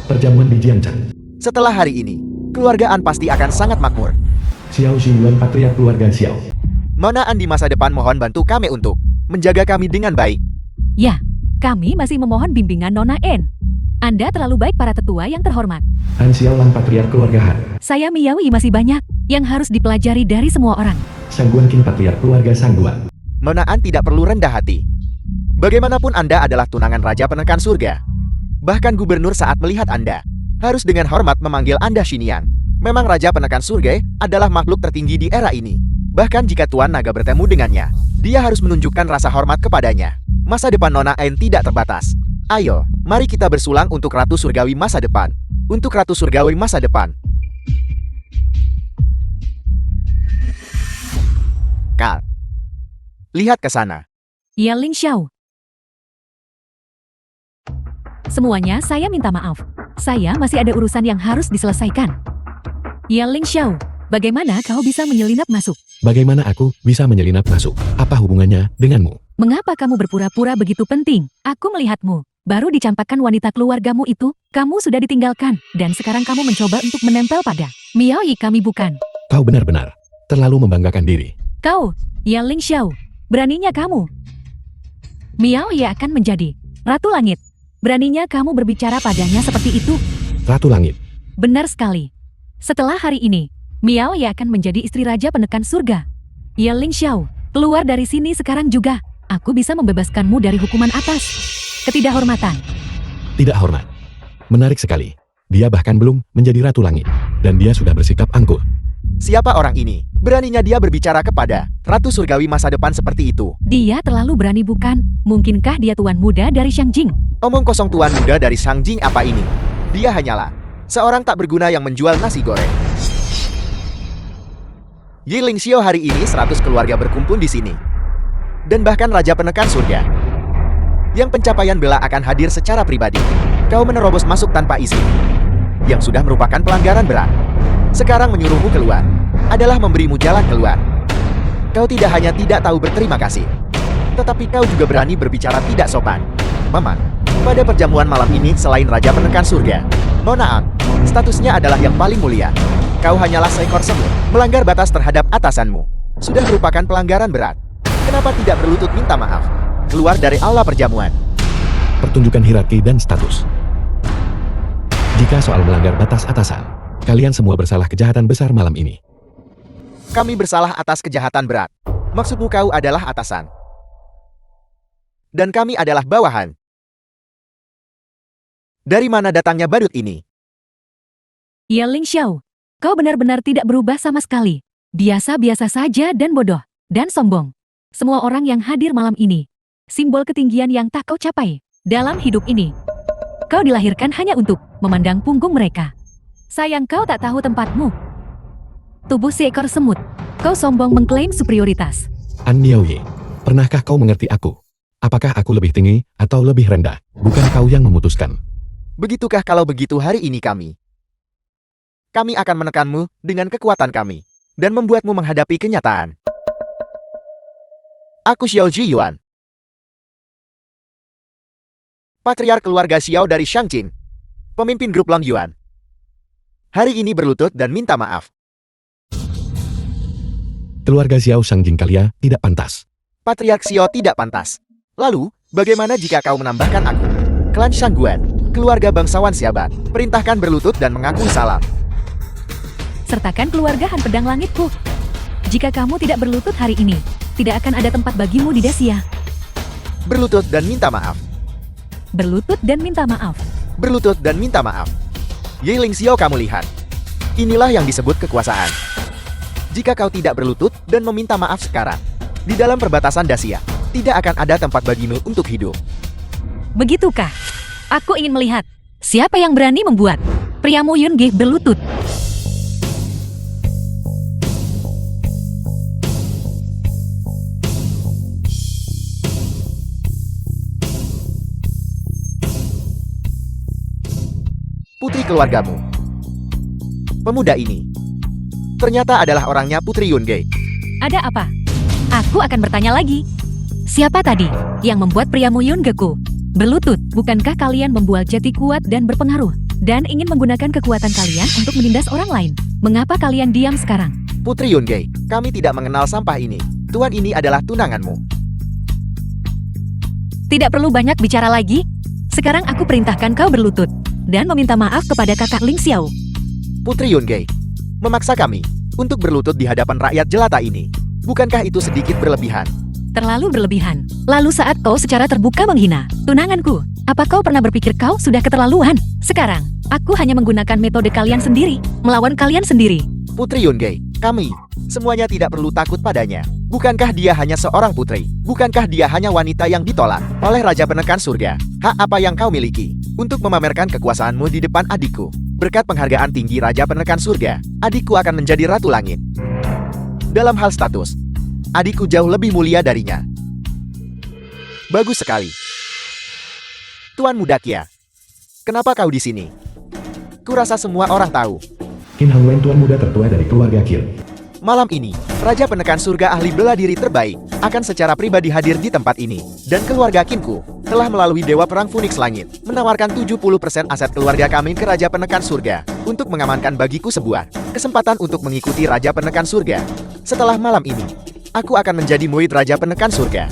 B: Perjamuan di Jiangcheng.
C: setelah hari ini, keluargaan pasti akan sangat makmur.
B: Xiao Xiyuan, patriark keluarga Xiao.
C: Nona An di masa depan mohon bantu kami untuk menjaga kami dengan baik.
A: Ya, kami masih memohon bimbingan Nona En. Anda terlalu baik para tetua yang terhormat.
B: Han Xiaolan, patriark keluarga Han.
A: Saya Miawi masih banyak yang harus dipelajari dari semua orang.
B: Sangguan King Patriark keluarga Sangguan.
C: Nona An tidak perlu rendah hati. Bagaimanapun Anda adalah tunangan Raja Penekan Surga. Bahkan gubernur saat melihat Anda, harus dengan hormat memanggil Anda Xinian. Memang Raja Penekan Surga adalah makhluk tertinggi di era ini. Bahkan jika Tuan Naga bertemu dengannya, dia harus menunjukkan rasa hormat kepadanya. Masa depan Nona An tidak terbatas. Ayo, mari kita bersulang untuk Ratu Surgawi masa depan. Untuk Ratu Surgawi masa depan. Kal, lihat ke sana.
A: Ya Ling Xiao. Semuanya saya minta maaf. Saya masih ada urusan yang harus diselesaikan. Ya Ling Xiao, bagaimana kau bisa menyelinap masuk?
B: Bagaimana aku bisa menyelinap masuk? Apa hubungannya denganmu?
A: Mengapa kamu berpura-pura begitu penting? Aku melihatmu. Baru dicampakkan wanita keluargamu itu, kamu sudah ditinggalkan. Dan sekarang kamu mencoba untuk menempel pada Miao Yi kami bukan.
B: Kau benar-benar terlalu membanggakan diri.
A: Kau, Ya Ling Xiao, beraninya kamu. Miao Yi akan menjadi Ratu Langit. Beraninya kamu berbicara padanya seperti itu?
B: Ratu Langit.
A: Benar sekali. Setelah hari ini, Miao Yi akan menjadi istri Raja Penekan Surga. Ya Ling Xiao, keluar dari sini sekarang juga. Aku bisa membebaskanmu dari hukuman atas ketidakhormatan.
B: Tidak hormat. Menarik sekali. Dia bahkan belum menjadi Ratu Langit. Dan dia sudah bersikap angkuh.
C: Siapa orang ini? Beraninya dia berbicara kepada Ratu Surgawi masa depan seperti itu.
A: Dia terlalu berani bukan? Mungkinkah dia tuan muda dari Shangjing?
C: Omong kosong tuan muda dari Shangjing apa ini? Dia hanyalah seorang tak berguna yang menjual nasi goreng. Yi Ling Xiao hari ini 100 keluarga berkumpul di sini. Dan bahkan Raja Penekan Surga. Yang pencapaian bela akan hadir secara pribadi. Kau menerobos masuk tanpa izin. Yang sudah merupakan pelanggaran berat. Sekarang menyuruhmu keluar adalah memberimu jalan keluar. Kau tidak hanya tidak tahu berterima kasih, tetapi kau juga berani berbicara tidak sopan. Mama, pada perjamuan malam ini selain Raja Penekan Surga, Nona Ang, statusnya adalah yang paling mulia. Kau hanyalah seekor semut, melanggar batas terhadap atasanmu. Sudah merupakan pelanggaran berat. Kenapa tidak berlutut minta maaf? Keluar dari aula perjamuan.
B: Pertunjukan hierarki dan status. Jika soal melanggar batas atasan, kalian semua bersalah kejahatan besar malam ini.
C: Kami bersalah atas kejahatan berat. Maksudmu kau adalah atasan. Dan kami adalah bawahan. Dari mana datangnya badut ini?
A: Ya Ling Xiao, kau benar-benar tidak berubah sama sekali. Biasa-biasa saja dan bodoh. Dan sombong. Semua orang yang hadir malam ini. Simbol ketinggian yang tak kau capai. Dalam hidup ini. Kau dilahirkan hanya untuk memandang punggung mereka. Sayang kau tak tahu tempatmu. Tubuh seekor semut. Kau sombong mengklaim superioritas.
B: An Miao Yi, pernahkah kau mengerti aku? Apakah aku lebih tinggi atau lebih rendah? Bukan kau yang memutuskan.
C: Begitukah kalau begitu hari ini kami? Kami akan menekanmu dengan kekuatan kami. Dan membuatmu menghadapi kenyataan. Aku Xiao Ji Yuan. Patriark keluarga Xiao dari Shangjing. Pemimpin grup Long Yuan. Hari ini berlutut dan minta maaf.
B: Keluarga Xiao Shangjing kalian tidak pantas.
C: Patriark Xiao tidak pantas. Lalu, bagaimana jika kau menambahkan aku? Klan Shangguan, keluarga bangsawan Siabat, perintahkan berlutut dan mengaku salam.
A: Sertakan keluarga Han Pedang Langitku. Jika kamu tidak berlutut hari ini, tidak akan ada tempat bagimu di Dacia.
C: Berlutut dan minta maaf.
A: Berlutut dan minta maaf.
C: Berlutut dan minta maaf. Yi Ling Xiao kamu lihat. Inilah yang disebut kekuasaan. Jika kau tidak berlutut dan meminta maaf sekarang, di dalam perbatasan Dacia, tidak akan ada tempat bagimu untuk hidup.
A: Begitukah? Aku ingin melihat siapa yang berani membuat priamu Yun Ge berlutut.
C: Putri keluargamu. Pemuda ini ternyata adalah orangnya Putri Yun Ge.
A: Ada apa? Aku akan bertanya lagi. Siapa tadi yang membuat priamu Yun Geku berlutut? Bukankah kalian membuat jati kuat dan berpengaruh dan ingin menggunakan kekuatan kalian untuk menindas orang lain? Mengapa kalian diam sekarang?
C: Putri Yun Ge, kami tidak mengenal sampah ini. Tuan ini adalah tunanganmu.
A: Tidak perlu banyak bicara lagi. Sekarang aku perintahkan kau berlutut dan meminta maaf kepada kakak Ling Xiao.
C: Putri Yun Ge, memaksa kami. untuk berlutut di hadapan rakyat jelata ini. Bukankah itu sedikit berlebihan?
A: Terlalu berlebihan. Lalu saat kau secara terbuka menghina tunanganku, apa kau pernah berpikir kau sudah keterlaluan? Sekarang, aku hanya menggunakan metode kalian sendiri, melawan kalian sendiri.
C: Putri Yongge, kami semuanya tidak perlu takut padanya. Bukankah dia hanya seorang putri? Bukankah dia hanya wanita yang ditolak oleh Raja Penekan Surga? Hak apa yang kau miliki untuk memamerkan kekuasaanmu di depan adikku? Berkat penghargaan tinggi Raja Penekan Surga, adikku akan menjadi Ratu Langit. Dalam hal status, adikku jauh lebih mulia darinya. Bagus sekali. Tuan Muda Kia, kenapa kau di sini? Kurasa semua orang tahu.
B: Qin Hongwen, tuan muda tertua dari keluarga Qin.
C: Malam ini, Raja Penekan Surga ahli bela diri terbaik akan secara pribadi hadir di tempat ini. Dan keluarga Qinku telah melalui Dewa Perang Phoenix Langit menawarkan 70% aset keluarga kami ke Raja Penekan Surga untuk mengamankan bagiku sebuah kesempatan untuk mengikuti Raja Penekan Surga. Setelah malam ini, aku akan menjadi murid Raja Penekan Surga.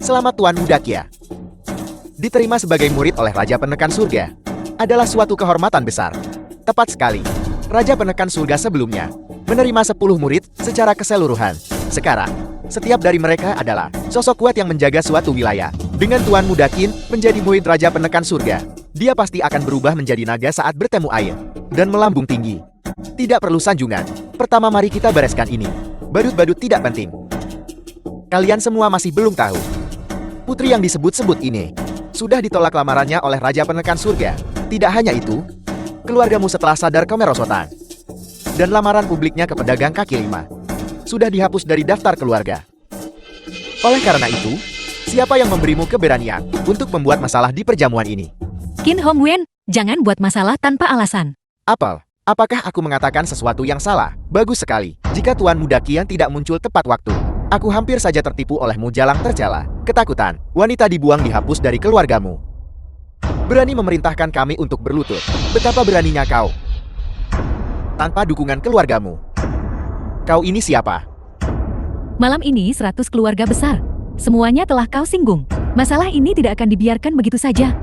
C: Selamat Tuan Muda Kia. Diterima sebagai murid oleh Raja Penekan Surga adalah suatu kehormatan besar. Tepat sekali, Raja Penekan Surga sebelumnya menerima 10 murid secara keseluruhan. Sekarang, setiap dari mereka adalah sosok kuat yang menjaga suatu wilayah. Dengan Tuan Muda Qin menjadi murid Raja Penekan Surga, dia pasti akan berubah menjadi naga saat bertemu air dan melambung tinggi. Tidak perlu sanjungan. Pertama mari kita bereskan ini. Badut-badut tidak penting. Kalian semua masih belum tahu. Putri yang disebut-sebut ini sudah ditolak lamarannya oleh Raja Penekan Surga. Tidak hanya itu, keluargamu setelah sadar kemerosotan dan lamaran publiknya ke pedagang kaki lima sudah dihapus dari daftar keluarga. Oleh karena itu, siapa yang memberimu keberanian untuk membuat masalah di perjamuan ini?
A: Qin Hongwen, jangan buat masalah tanpa alasan.
C: Apakah aku mengatakan sesuatu yang salah? Bagus sekali. Jika Tuan Muda Kian tidak muncul tepat waktu, aku hampir saja tertipu olehmu jalang tercela. Ketakutan, wanita dibuang dihapus dari keluargamu. Berani memerintahkan kami untuk berlutut. Betapa beraninya kau. Tanpa dukungan keluargamu. Kau ini siapa?
A: Malam ini 100 keluarga besar. Semuanya telah kau singgung. Masalah ini tidak akan dibiarkan begitu saja.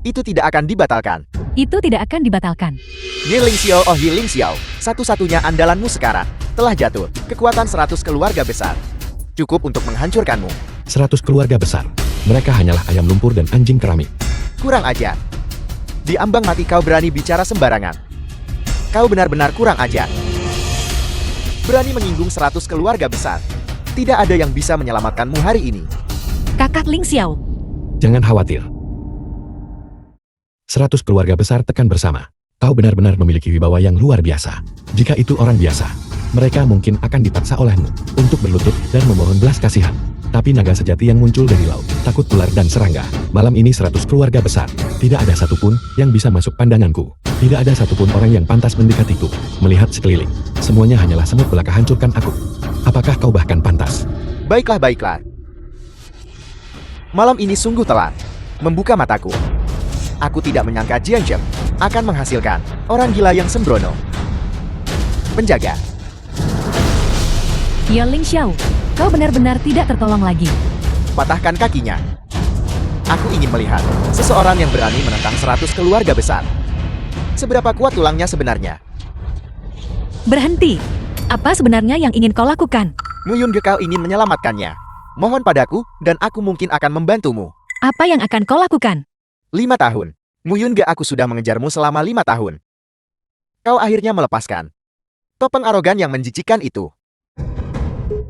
C: Itu tidak akan dibatalkan.
A: Itu tidak akan dibatalkan.
C: Yiling Xiao, oh Yiling Xiao, satu-satunya andalanmu sekarang telah jatuh. Kekuatan 100 keluarga besar cukup untuk menghancurkanmu.
B: 100 keluarga besar. Mereka hanyalah ayam lumpur dan anjing keramik.
C: Kurang ajar. Di ambang mati kau berani bicara sembarangan. Kau benar-benar kurang ajar. Berani menyinggung 100 keluarga besar. Tidak ada yang bisa menyelamatkanmu hari ini.
A: Kakak Ling Xiao.
B: Jangan khawatir. 100 keluarga besar tekan bersama. Kau benar-benar memiliki wibawa yang luar biasa. Jika itu orang biasa, mereka mungkin akan dipaksa olehmu untuk berlutut dan memohon belas kasihan. Tapi naga sejati yang muncul dari laut, takut ular dan serangga. Malam ini 100 keluarga besar. Tidak ada satupun yang bisa masuk pandanganku. Tidak ada satupun orang yang pantas mendekatiku. Melihat sekeliling, semuanya hanyalah semut belaka hancurkan aku. Apakah kau bahkan pantas?
C: Baiklah. Malam ini sungguh telat membuka mataku. Aku tidak menyangka Jiang Zheng akan menghasilkan orang gila yang sembrono. Penjaga.
A: Ya Ling Xiao, kau benar-benar tidak tertolong lagi.
C: Patahkan kakinya. Aku ingin melihat seseorang yang berani menentang 100 keluarga besar. Seberapa kuat tulangnya sebenarnya?
A: Berhenti. Apa sebenarnya yang ingin kau lakukan?
C: Muyun Gekau ingin menyelamatkannya. Mohon padaku, dan aku mungkin akan membantumu.
A: Apa yang akan kau lakukan?
C: 5 tahun. Muyun Ge, aku sudah mengejarmu selama 5 tahun. Kau akhirnya melepaskan topeng arogan yang menjijikan itu.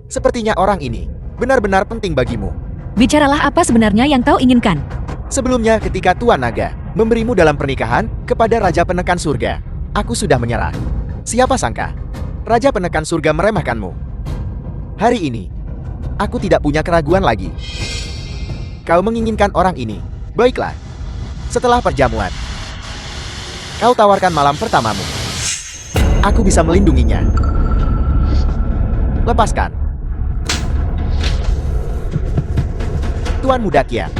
C: Sepertinya orang ini benar-benar penting bagimu.
A: Bicaralah apa sebenarnya yang kau inginkan.
C: Sebelumnya ketika Tuan Naga memberimu dalam pernikahan kepada Raja Penekan Surga, aku sudah menyerah. Siapa sangka Raja Penekan Surga meremehkanmu. Hari ini, aku tidak punya keraguan lagi. Kau menginginkan orang ini. Baiklah. Setelah perjamuan, kau tawarkan malam pertamamu. Aku bisa melindunginya. Lepaskan. Tuan Muda Kia,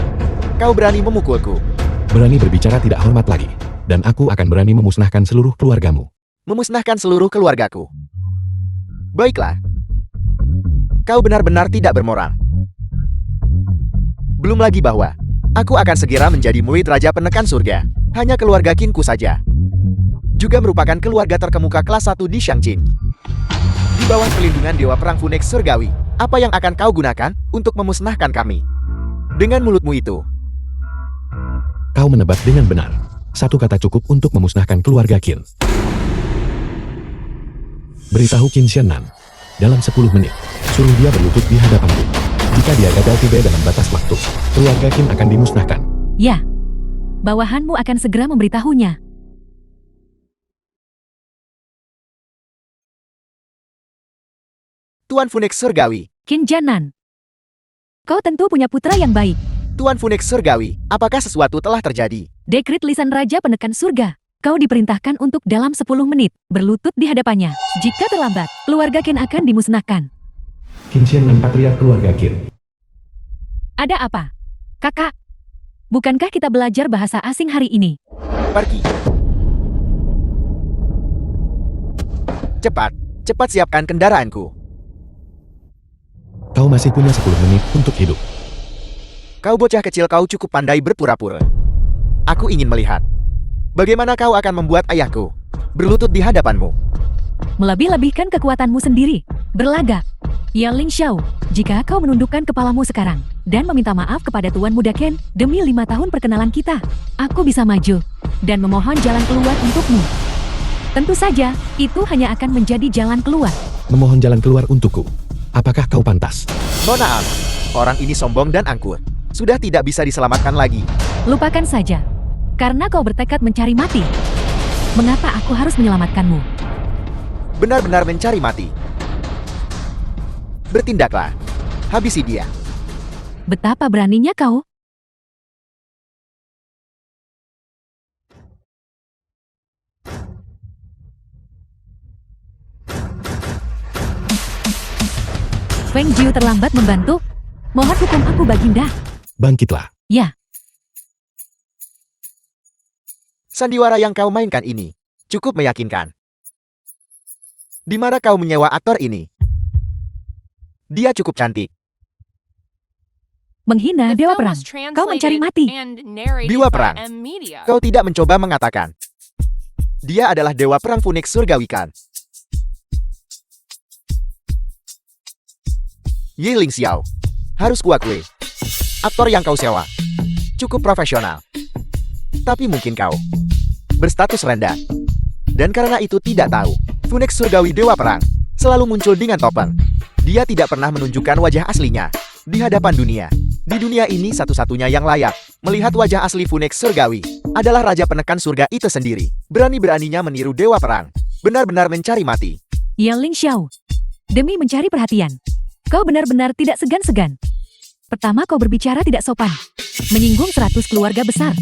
C: kau berani memukulku.
B: Berani berbicara tidak hormat lagi. Dan aku akan berani memusnahkan seluruh keluargamu.
C: Memusnahkan seluruh keluargaku. Baiklah. Kau benar-benar tidak bermoral. Belum lagi bahwa aku akan segera menjadi murid Raja Penekan Surga. Hanya keluarga Qinku saja juga merupakan keluarga terkemuka kelas 1 di Shangqing. bawah perlindungan Dewa Perang Phoenix Surgawi, apa yang akan kau gunakan untuk memusnahkan kami? Dengan mulutmu itu.
B: Kau menebak dengan benar. Satu kata cukup untuk memusnahkan keluarga Qin. Beritahu Qin Xiannan. Dalam 10 menit, suruh dia berlutut di hadapanku. Jika dia gagal tiba dalam batas waktu, keluarga Qin akan dimusnahkan.
A: Ya. Bawahanmu akan segera memberitahunya.
C: Tuan Phoenix Surgawi.
A: Qin Xiannan. Kau tentu punya putra yang baik.
C: Tuan Phoenix Surgawi, apakah sesuatu telah terjadi?
A: Dekrit lisan Raja Penekan Surga. Kau diperintahkan untuk dalam 10 menit berlutut di hadapannya. Jika terlambat, keluarga Qin akan dimusnahkan.
B: Qin Xiannan patriark keluarga Qin.
A: Ada apa? Kakak, bukankah kita belajar bahasa asing hari ini?
C: Pergi. Cepat, cepat siapkan kendaraanku.
B: Kau masih punya 10 menit untuk hidup.
C: Kau bocah kecil, kau cukup pandai berpura-pura. Aku ingin melihat bagaimana kau akan membuat ayahku berlutut di hadapanmu.
A: Melebih-lebihkan kekuatanmu sendiri. Berlagak. Ya Ling Xiao, jika kau menundukkan kepalamu sekarang dan meminta maaf kepada Tuan Muda Qin demi 5 tahun perkenalan kita, aku bisa maju dan memohon jalan keluar untukmu. Tentu saja, itu hanya akan menjadi jalan keluar.
B: Memohon jalan keluar untukku. Apakah kau pantas?
C: Mohon maaf, orang ini sombong dan angkuh. Sudah tidak bisa diselamatkan lagi.
A: Lupakan saja. Karena kau bertekad mencari mati. Mengapa aku harus menyelamatkanmu?
C: Benar-benar mencari mati. Bertindaklah. Habisi dia.
A: Betapa beraninya kau? Feng Jiu terlambat membantu. Mohon hukum aku, Baginda.
B: Bangkitlah.
A: Ya,
C: Sandiwara yang kau mainkan ini cukup meyakinkan. Di mana kau menyewa aktor ini? Dia cukup cantik.
A: menghina
E: The
A: Dewa
E: film
A: Perang.
E: was
A: Kau mencari
E: translated
A: mati.
E: and narrated
C: Dewa
E: by
C: Perang.
E: M-Media.
C: Kau tidak mencoba mengatakan dia adalah Dewa Perang Phoenix Surgawi kan? Ye Ling Xiao, harus kuakui, aktor yang kau sewa cukup profesional. Tapi mungkin kau berstatus rendah. Dan karena itu tidak tahu, Phoenix Surgawi Dewa Perang selalu muncul dengan topeng. Dia tidak pernah menunjukkan wajah aslinya di hadapan dunia. Di dunia ini satu-satunya yang layak melihat wajah asli Phoenix Surgawi adalah Raja Penekan Surga itu sendiri. Berani-beraninya meniru Dewa Perang. Benar-benar mencari mati.
A: Ya Ling Xiao, demi mencari perhatian, kau benar-benar tidak segan-segan. Pertama kau berbicara tidak sopan, menyinggung 100 keluarga besar.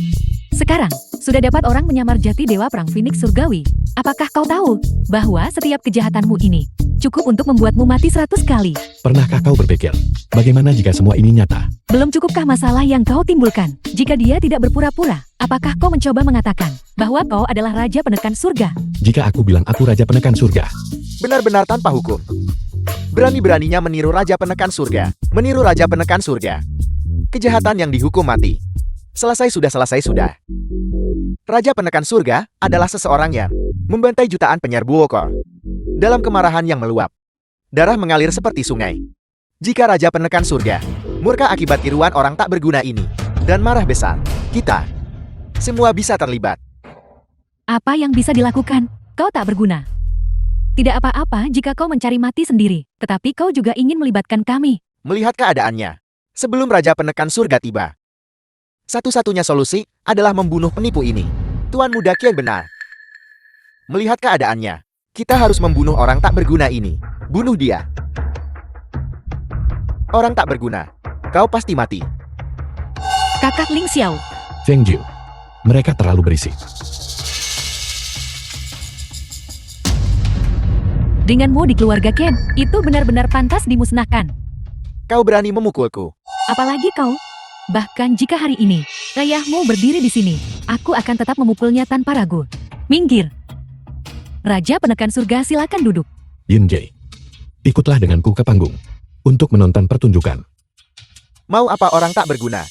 A: Sekarang, sudah dapat orang menyamar jati Dewa Perang Phoenix Surgawi. Apakah kau tahu bahwa setiap kejahatanmu ini cukup untuk membuatmu mati 100 kali?
B: Pernahkah kau berpikir, bagaimana jika semua ini nyata?
A: Belum cukupkah masalah yang kau timbulkan? Jika dia tidak berpura-pura, apakah kau mencoba mengatakan bahwa kau adalah Raja Penekan Surga?
B: Jika aku bilang aku Raja Penekan Surga,
C: Benar-benar tanpa hukum. Berani-beraninya meniru Raja Penekan Surga. Meniru Raja Penekan Surga. Kejahatan yang dihukum mati. Selesai sudah. Raja Penekan Surga adalah seseorang yang membantai jutaan penyerbu Wokor. Dalam kemarahan yang meluap, darah mengalir seperti sungai. Jika Raja Penekan Surga murka akibat tiruan orang tak berguna ini dan marah besar, kita semua bisa terlibat.
A: Apa yang bisa dilakukan? Kau tak berguna. Tidak apa-apa jika kau mencari mati sendiri, tetapi kau juga ingin melibatkan kami.
C: Melihat keadaannya, sebelum Raja Penekan Surga tiba, satu-satunya solusi adalah membunuh penipu ini. Tuan Muda Qin benar. Melihat keadaannya, kita harus membunuh orang tak berguna ini. Bunuh dia. Orang tak berguna. Kau pasti mati.
A: Kakak Ling Xiao,
B: Feng Jiu, mereka terlalu berisik.
A: denganmu di keluarga Qin, itu benar-benar pantas dimusnahkan.
C: Kau berani memukulku.
A: Apalagi kau. Bahkan jika hari ini, ayahmu berdiri di sini, aku akan tetap memukulnya tanpa ragu. Minggir. Raja Penekan Surga, silakan duduk.
B: Yin Jie, ikutlah denganku ke panggung untuk menonton pertunjukan.
C: Mau apa orang tak berguna?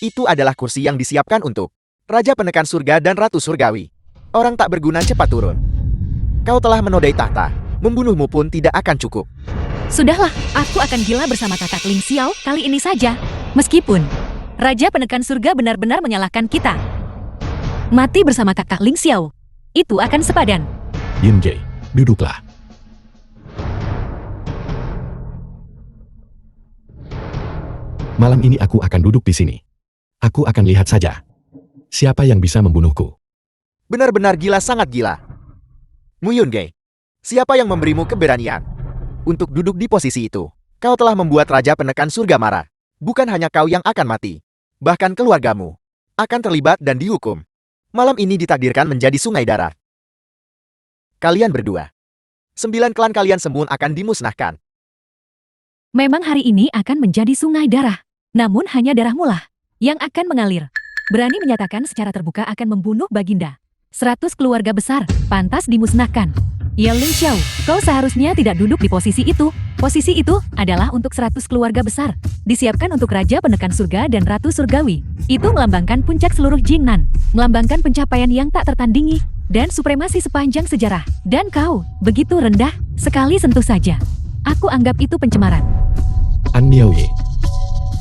C: Itu adalah kursi yang disiapkan untuk Raja Penekan Surga dan Ratu Surgawi. Orang tak berguna cepat turun. Kau telah menodai tahta membunuhmu pun tidak akan cukup.
A: Sudahlah, aku akan gila bersama kakak Ling Xiao kali ini saja. Meskipun Raja Penekan Surga benar-benar menyalahkan kita. Mati bersama kakak Ling Xiao. Itu akan sepadan.
B: Yin Jie, duduklah. Malam ini aku akan duduk di sini. Aku akan lihat saja. Siapa yang bisa membunuhku?
C: Benar-benar gila, sangat gila. Mu Yunge, siapa yang memberimu keberanian untuk duduk di posisi itu? Kau telah membuat Raja Penekan Surga marah. Bukan hanya kau yang akan mati, bahkan keluargamu akan terlibat dan dihukum. Malam ini ditakdirkan menjadi sungai darah. Kalian berdua, 9 klan kalian semua akan dimusnahkan.
A: Memang hari ini akan menjadi sungai darah. Namun hanya darahmu lah yang akan mengalir. Berani menyatakan secara terbuka akan membunuh Baginda. 100 keluarga besar pantas dimusnahkan. Ya Ling Xiao, kau seharusnya tidak duduk di posisi itu. Posisi itu adalah untuk 100 keluarga besar. Disiapkan untuk Raja Penekan Surga dan Ratu Surgawi. Itu melambangkan puncak seluruh Jingnan. Melambangkan pencapaian yang tak tertandingi. Dan supremasi sepanjang sejarah. Dan kau, begitu rendah, sekali sentuh saja. Aku anggap itu pencemaran.
B: An Miaoye,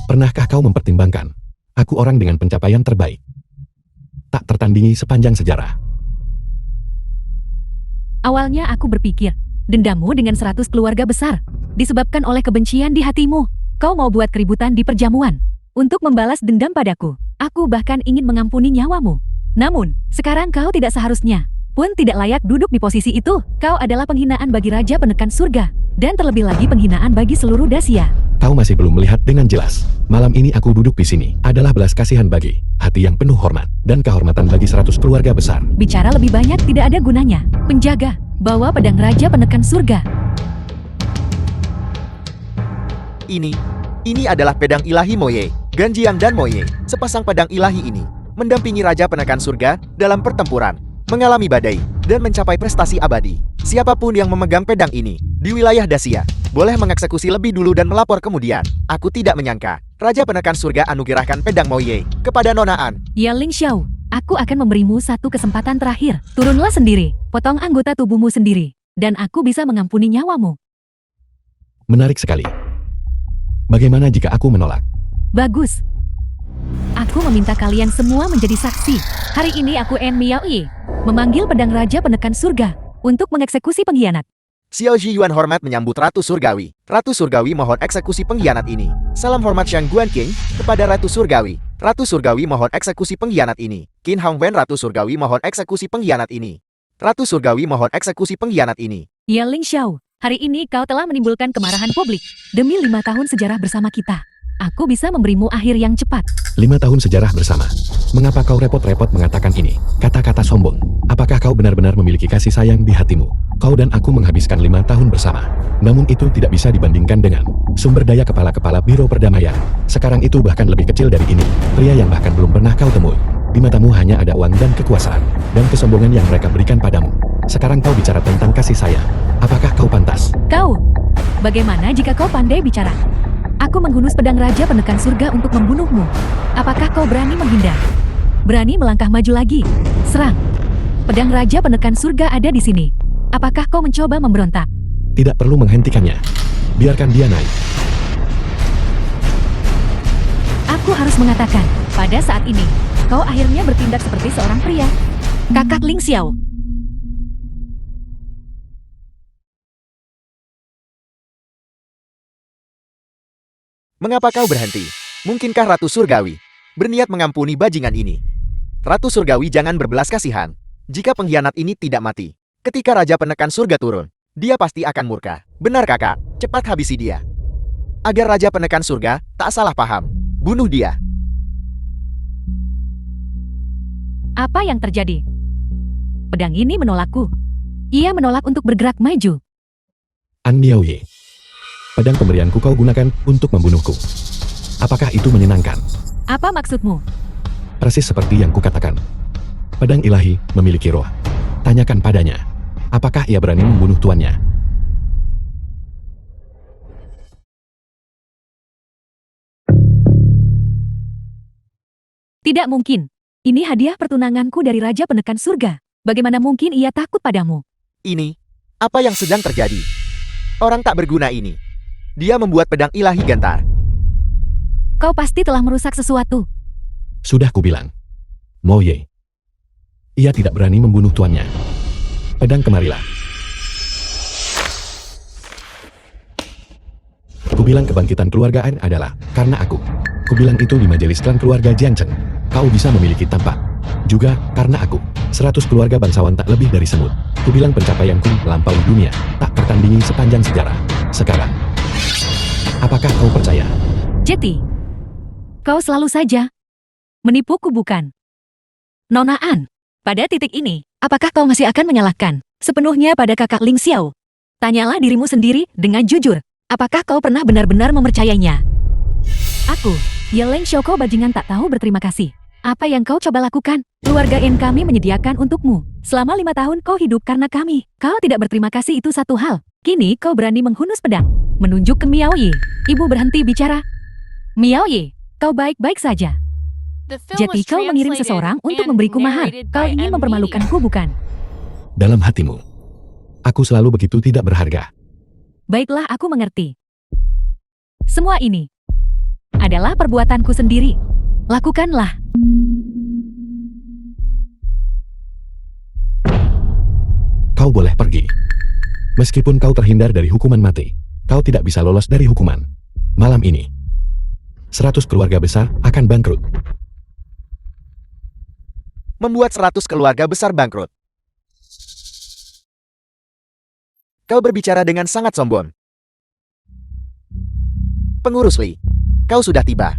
B: pernahkah kau mempertimbangkan? Aku orang dengan pencapaian terbaik. Tak tertandingi sepanjang sejarah.
A: Awalnya aku berpikir, dendammu dengan 100 keluarga besar, disebabkan oleh kebencian di hatimu. Kau mau buat keributan di perjamuan. Untuk membalas dendam padaku, aku bahkan ingin mengampuni nyawamu. Namun, sekarang kau tidak seharusnya, pun tidak layak duduk di posisi itu. Kau adalah penghinaan bagi Raja Penekan Surga, dan terlebih lagi penghinaan bagi seluruh Dacia.
B: Kau masih belum melihat dengan jelas. Malam ini aku duduk di sini adalah belas kasihan bagi hati yang penuh hormat dan kehormatan bagi 100 keluarga besar.
A: Bicara lebih banyak tidak ada gunanya. Penjaga, bawa pedang Raja Penekan Surga.
C: Ini adalah pedang ilahi Moye, Ganjiang dan Moye. Sepasang pedang ilahi ini mendampingi Raja Penekan Surga dalam pertempuran, mengalami badai, dan mencapai prestasi abadi. Siapapun yang memegang pedang ini di wilayah Dacia boleh mengeksekusi lebih dulu dan melapor kemudian. Aku tidak menyangka Raja Penekan Surga anugerahkan pedang Moye kepada Nona An.
A: Ya Ling Xiao, aku akan memberimu satu kesempatan terakhir. Turunlah sendiri, potong anggota tubuhmu sendiri, dan aku bisa mengampuni nyawamu.
B: Menarik sekali. Bagaimana jika aku menolak?
A: Bagus. Aku meminta kalian semua menjadi saksi. Hari ini aku En Miaoyi memanggil pedang Raja Penekan Surga untuk mengeksekusi pengkhianat.
C: Xiao Ji Yuan hormat menyambut Ratu Surgawi. Ratu Surgawi mohon eksekusi pengkhianat ini. Salam hormat Shang Guan King kepada Ratu Surgawi. Ratu Surgawi mohon eksekusi pengkhianat ini. Qin Hong Wen Ratu Surgawi mohon eksekusi pengkhianat ini. Ratu Surgawi mohon eksekusi pengkhianat ini.
A: Ya Ling Xiao, hari ini kau telah menimbulkan kemarahan publik. Demi 5 tahun sejarah bersama kita, aku bisa memberimu akhir yang cepat.
B: 5 tahun sejarah bersama. Mengapa kau repot-repot mengatakan ini? Kata-kata sombong. Apakah kau benar-benar memiliki kasih sayang di hatimu? Kau dan aku menghabiskan 5 tahun bersama. Namun itu tidak bisa dibandingkan dengan sumber daya kepala-kepala Biro Perdamaian. Sekarang itu bahkan lebih kecil dari ini. Pria yang bahkan belum pernah kau temui. Di matamu hanya ada uang dan kekuasaan. Dan kesombongan yang mereka berikan padamu. Sekarang kau bicara tentang kasih sayang. Apakah kau pantas?
A: Kau, bagaimana jika kau pandai bicara? Aku menghunus pedang Raja Penekan Surga untuk membunuhmu. Apakah kau berani menghindar? Berani melangkah maju lagi? Serang. Pedang Raja Penekan Surga ada di sini. Apakah kau mencoba memberontak?
B: Tidak perlu menghentikannya. Biarkan dia naik.
A: Aku harus mengatakan, pada saat ini, kau akhirnya bertindak seperti seorang pria. Kakak Ling Xiao.
C: Mengapa kau berhenti? Mungkinkah Ratu Surgawi berniat mengampuni bajingan ini? Ratu Surgawi jangan berbelas kasihan. Jika pengkhianat ini tidak mati, ketika Raja Penekan Surga turun, dia pasti akan murka. Benar kakak, cepat habisi dia. Agar Raja Penekan Surga tak salah paham. Bunuh dia.
A: Apa yang terjadi? Pedang ini menolakku. Ia menolak untuk bergerak maju.
B: An Miaoye. Pedang pemberianku kau gunakan untuk membunuhku. Apakah itu menyenangkan?
A: Apa maksudmu?
B: Persis seperti yang kukatakan. Pedang ilahi memiliki roh. Tanyakan padanya. Apakah ia berani membunuh tuannya?
A: Tidak mungkin. Ini hadiah pertunanganku dari Raja Penekan Surga. Bagaimana mungkin ia takut padamu?
C: Ini Apa yang sedang terjadi? Orang tak berguna ini. Dia membuat pedang ilahi gentar.
A: Kau pasti telah merusak sesuatu.
B: Sudah kubilang. Moye. Ia tidak berani membunuh tuannya. Pedang kemarilah. Kubilang kebangkitan keluarga An adalah karena aku. Kubilang itu di majelis klan keluarga Jiangcheng. Kau bisa memiliki tampak. Juga karena aku. 100 keluarga bangsawan tak lebih dari semut. Kubilang pencapaianku melampaui dunia, tak tertandingi sepanjang sejarah. Sekarang, apakah kau percaya?
A: Jeti, kau selalu saja menipuku bukan? Nona An, pada titik ini, apakah kau masih akan menyalahkan sepenuhnya pada kakak Ling Xiao? Tanyalah dirimu sendiri dengan jujur. Apakah kau pernah benar-benar mempercayainya? Aku, Ye Ling Xiao, kau bajingan tak tahu berterima kasih. Apa yang kau coba lakukan? Keluarga En kami menyediakan untukmu. Selama 5 tahun kau hidup karena kami. Kau tidak berterima kasih, itu satu hal. Kini kau berani menghunus pedang. Menunjuk ke Miao Yi. Ibu berhenti bicara. Miao Yi, kau baik-baik saja. Jadi kau mengirim seseorang untuk memberiku mahar. Kau ingin mempermalukanku bukan?
B: Dalam hatimu, aku selalu begitu tidak berharga.
A: Baiklah, aku mengerti. Semua ini adalah perbuatanku sendiri. Lakukanlah.
B: Kau boleh pergi. Meskipun kau terhindar dari hukuman mati, kau tidak bisa lolos dari hukuman. Malam ini, 100 keluarga besar akan bangkrut.
C: Membuat 100 keluarga besar bangkrut. Kau berbicara dengan sangat sombong. Pengurus Li, kau sudah tiba.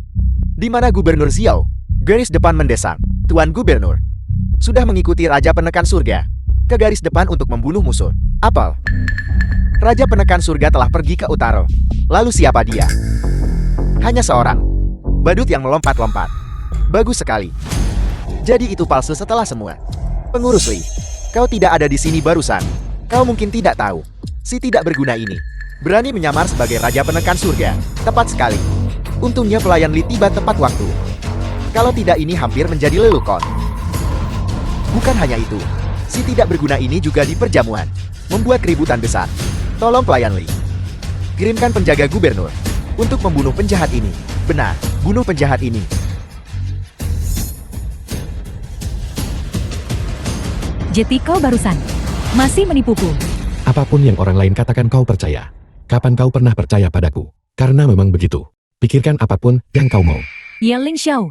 C: Di mana Gubernur Xiao? Garis depan mendesak. Tuan Gubernur sudah mengikuti Raja Penekan Surga ke garis depan untuk membunuh musuh. Apel. Raja Penekan Surga telah pergi ke utara. Lalu siapa dia? Hanya seorang badut yang melompat-lompat. Bagus sekali. Jadi itu palsu setelah semua. Pengurus Li, kau tidak ada di sini barusan. Kau mungkin tidak tahu. Si tidak berguna ini berani menyamar sebagai Raja Penekan Surga. Tepat sekali. Untungnya pelayan Li tiba tepat waktu. Kalau tidak, ini hampir menjadi lelukon. Bukan hanya itu, si tidak berguna ini juga di perjamuan membuat keributan besar. Tolong pelayan Li, kirimkan penjaga gubernur untuk membunuh penjahat ini. Benar, bunuh penjahat ini.
A: Jeti, kau barusan masih menipuku.
B: Apapun yang orang lain katakan kau percaya. Kapan kau pernah percaya padaku? Karena memang begitu. Pikirkan apapun yang kau mau.
A: Ye Ling Xiao,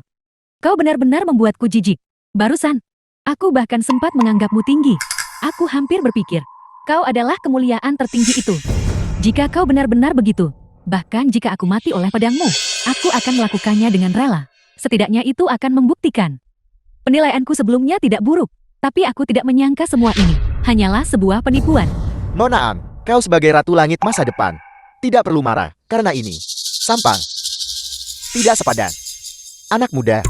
A: kau benar-benar membuatku jijik. Barusan, aku bahkan sempat menganggapmu tinggi. Aku hampir berpikir, kau adalah kemuliaan tertinggi itu. Jika kau benar-benar begitu, bahkan jika aku mati oleh pedangmu, aku akan melakukannya dengan rela. Setidaknya itu akan membuktikan. Penilaianku sebelumnya tidak buruk, tapi aku tidak menyangka semua ini hanyalah sebuah penipuan.
C: Nona Am, kau sebagai Ratu Langit masa depan tidak perlu marah, karena ini sampang. Tidak sepadan. Anak muda,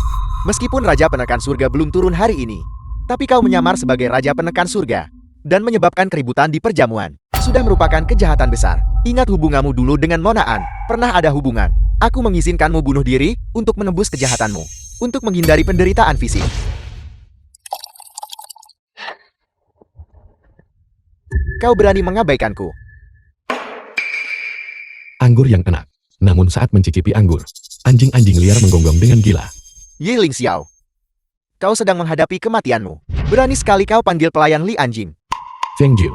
C: meskipun Raja Penekan Surga belum turun hari ini, tapi kau menyamar sebagai Raja Penekan Surga dan menyebabkan keributan di perjamuan. Sudah merupakan kejahatan besar. Ingat hubunganmu dulu dengan Nona An. Pernah ada hubungan. Aku mengizinkanmu bunuh diri untuk menembus kejahatanmu, untuk menghindari penderitaan fisik. Kau berani mengabaikanku.
B: Anggur yang enak. Namun saat mencicipi anggur, anjing-anjing liar menggonggong dengan gila.
C: Ye Ling Xiao, kau sedang menghadapi kematianmu. Berani sekali kau panggil pelayan Li anjing.
B: Feng Jiu,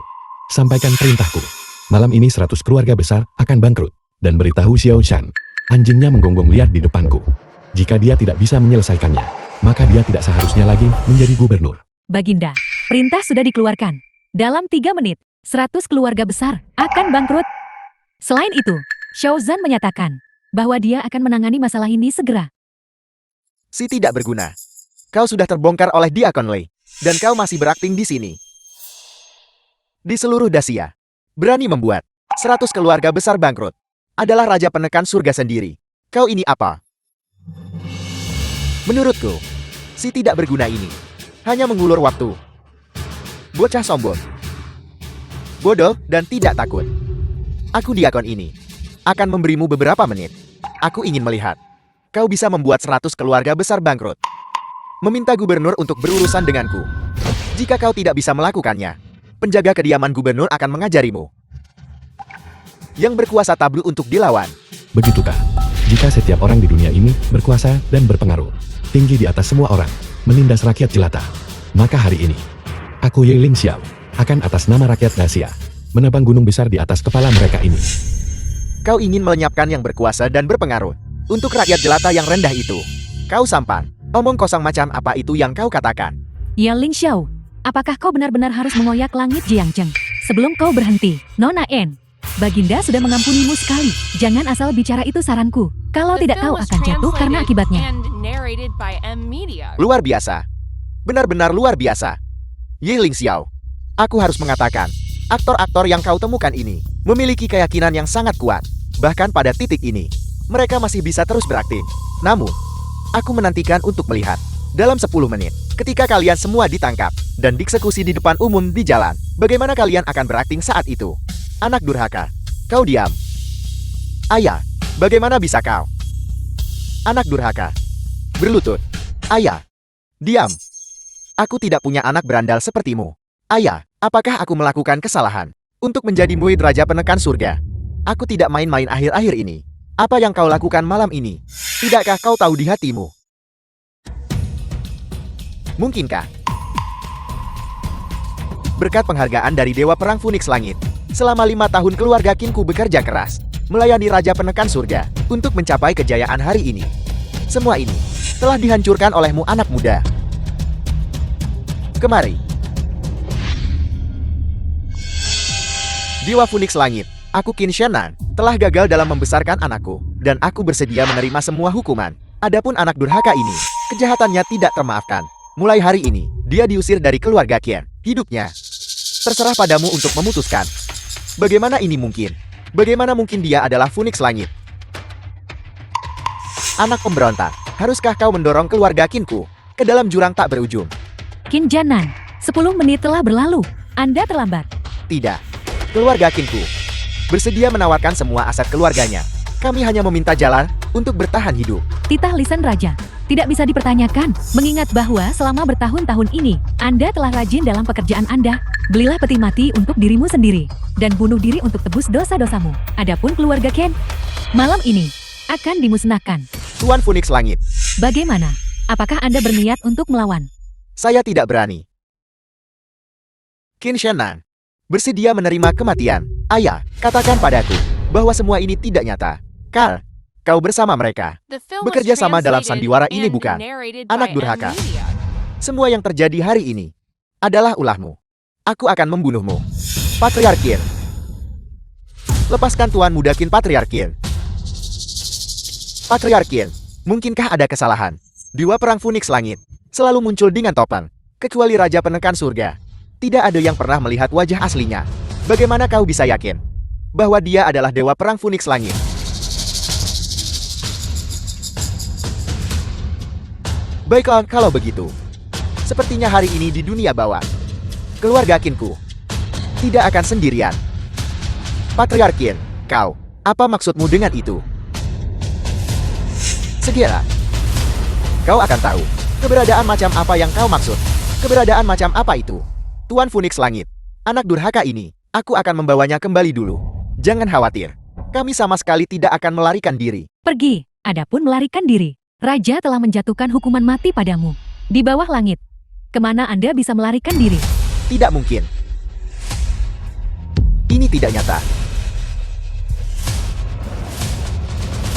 B: sampaikan perintahku. Malam ini 100 keluarga besar akan bangkrut. Dan beritahu Xiao Shan, anjingnya menggonggong liar di depanku. Jika dia tidak bisa menyelesaikannya, maka dia tidak seharusnya lagi menjadi gubernur.
A: Baginda, perintah sudah dikeluarkan. Dalam 3 menit, 100 keluarga besar akan bangkrut. Selain itu, Xiao Zhan menyatakan bahwa dia akan menangani masalah ini segera.
C: Si tidak berguna. Kau sudah terbongkar oleh Diakon Lei, dan kau masih berakting di sini. Di seluruh Dacia, berani membuat 100 keluarga besar bangkrut. Adalah Raja Penekan Surga sendiri. Kau ini apa? Menurutku, si tidak berguna ini hanya mengulur waktu. Bocah sombong, bodoh, dan tidak takut. Aku Diakon ini akan memberimu beberapa menit. Aku ingin melihat kau bisa membuat 100 keluarga besar bangkrut. Meminta gubernur untuk berurusan denganku. Jika kau tidak bisa melakukannya, penjaga kediaman gubernur akan mengajarimu. Yang berkuasa tabruk untuk dilawan.
B: Begitukah? Jika setiap orang di dunia ini berkuasa dan berpengaruh, tinggi di atas semua orang, menindas rakyat jelata, maka hari ini, aku Ye Ling Xiao, akan atas nama rakyat Dacia, menebang gunung besar di atas kepala mereka ini.
C: Kau ingin melenyapkan yang berkuasa dan berpengaruh untuk rakyat jelata yang rendah itu. Kau sampan, omong kosong macam apa itu yang kau katakan?
A: Ye Ling Xiao, apakah kau benar-benar harus mengoyak langit Jiangzheng? Sebelum kau berhenti, Nona En, Baginda sudah mengampunimu sekali. Jangan asal bicara, itu saranku. Kalau tidak, kau akan jatuh karena akibatnya.
C: Luar biasa. Benar-benar luar biasa. Ye Ling Xiao, aku harus mengatakan, aktor-aktor yang kau temukan ini memiliki keyakinan yang sangat kuat. Bahkan pada titik ini, mereka masih bisa terus berakting. Namun, aku menantikan untuk melihat dalam 10 menit, ketika kalian semua ditangkap dan dieksekusi di depan umum di jalan, bagaimana kalian akan berakting saat itu? Anak durhaka, kau diam. Ayah, bagaimana bisa kau? Anak durhaka, berlutut. Ayah, diam. Aku tidak punya anak berandal sepertimu. Ayah, apakah aku melakukan kesalahan untuk menjadi murid Raja Penekan Surga? Aku tidak main-main akhir-akhir ini. Apa yang kau lakukan malam ini? Tidakkah kau tahu di hatimu? Mungkinkah? Berkat penghargaan dari Dewa Perang Phoenix Langit, selama 5 tahun keluarga Kinku bekerja keras, melayani Raja Penekan Surga, untuk mencapai kejayaan hari ini. Semua ini telah dihancurkan olehmu anak muda. Kemari. Dewa Phoenix Langit, aku Qin Shannan, telah gagal dalam membesarkan anakku, dan aku bersedia menerima semua hukuman. Adapun anak durhaka ini, kejahatannya tidak termaafkan. Mulai hari ini, dia diusir dari keluarga Qin. Hidupnya terserah padamu untuk memutuskan. Bagaimana ini mungkin? Bagaimana mungkin dia adalah Phoenix Langit? Anak pemberontak, haruskah kau mendorong keluarga Qinku ke dalam jurang tak berujung?
A: Qin Janan, 10 menit telah berlalu. Anda terlambat.
C: Tidak. Keluarga Qinku bersedia menawarkan semua aset keluarganya. Kami hanya meminta jalan untuk bertahan hidup.
A: Titah lisan Raja tidak bisa dipertanyakan, mengingat bahwa selama bertahun-tahun ini, Anda telah rajin dalam pekerjaan Anda. Belilah peti mati untuk dirimu sendiri, dan bunuh diri untuk tebus dosa-dosamu. Adapun keluarga Ken, malam ini akan dimusnahkan.
C: Tuan Phoenix Langit,
A: Bagaimana? Apakah Anda berniat untuk melawan?
C: saya tidak berani. Qin Shannan bersedia menerima kematian. Ayah, katakan padaku bahwa semua ini tidak nyata. Carl, kau bersama mereka.
E: Bekerja sama dalam sandiwara ini bukan?
C: Anak durhaka. Semua yang terjadi hari ini adalah ulahmu. Aku akan membunuhmu. Patriark Qin. Lepaskan Tuan Muda Qin, Patriark Qin. Patriark Qin, mungkinkah ada kesalahan? Dewa Perang Phoenix Langit selalu muncul dengan topeng, kecuali Raja Penekan Surga. Tidak ada yang pernah melihat wajah aslinya. Bagaimana kau bisa yakin bahwa dia adalah Dewa Perang Phoenix Langit? Baiklah, kalau begitu. Sepertinya hari ini di dunia bawah, keluarga Qinku tidak akan sendirian. Patriark Qin, kau, apa maksudmu dengan itu? Segera, kau akan tahu keberadaan macam apa yang kau maksud. Keberadaan macam apa itu? Tuan Phoenix Langit, anak durhaka ini, aku akan membawanya kembali dulu. Jangan khawatir, kami sama sekali tidak akan melarikan diri.
A: Pergi. Adapun melarikan diri, Raja telah menjatuhkan hukuman mati padamu. Di bawah langit, kemana Anda bisa melarikan diri?
C: Tidak mungkin. Ini tidak nyata.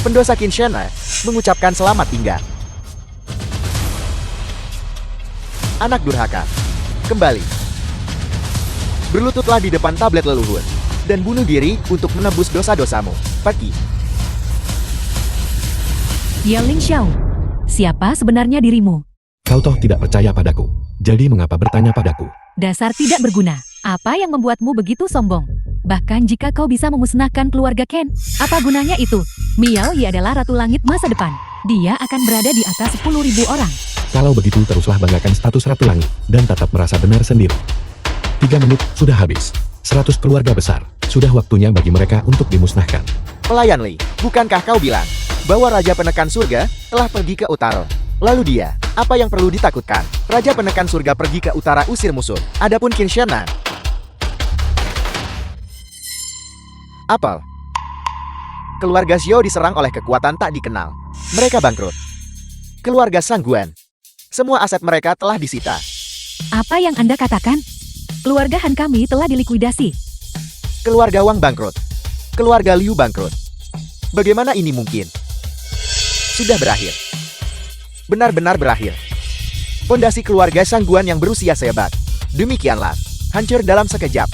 C: Pendosa Qin Shannan mengucapkan selamat tinggal. Anak durhaka, kembali. Berlututlah di depan tablet leluhur, dan bunuh diri untuk menebus dosa-dosamu. Pergi.
A: Ye Ling Xiao, siapa sebenarnya dirimu?
B: Kau toh tidak percaya padaku, jadi mengapa bertanya padaku?
A: Dasar tidak berguna. Apa yang membuatmu begitu sombong? Bahkan jika kau bisa memusnahkan keluarga Ken, apa gunanya itu? Miao Yi adalah Ratu Langit masa depan. Dia akan berada di atas 10.000 orang.
B: Kalau begitu teruslah banggakan status Ratu Langit, dan tetap merasa benar sendiri. 3 menit sudah habis. 100 keluarga besar, sudah waktunya bagi mereka untuk dimusnahkan.
C: Pelayan Li, bukankah kau bilang bahwa Raja Penekan Surga telah pergi ke utara? Lalu dia, apa yang perlu ditakutkan? Raja Penekan Surga pergi ke utara usir musuh. Adapun Qin Shannan, Apel. Keluarga Xiao diserang oleh kekuatan tak dikenal. Mereka bangkrut. Keluarga Sangguan. Semua aset mereka telah disita.
A: Apa yang Anda katakan? Keluarga Han kami telah dilikuidasi.
C: Keluarga Wang bangkrut. Keluarga Liu bangkrut. Bagaimana ini mungkin? Sudah berakhir. Benar-benar berakhir. Fondasi keluarga Sangguan yang berusia sebat. Demikianlah. Hancur dalam sekejap.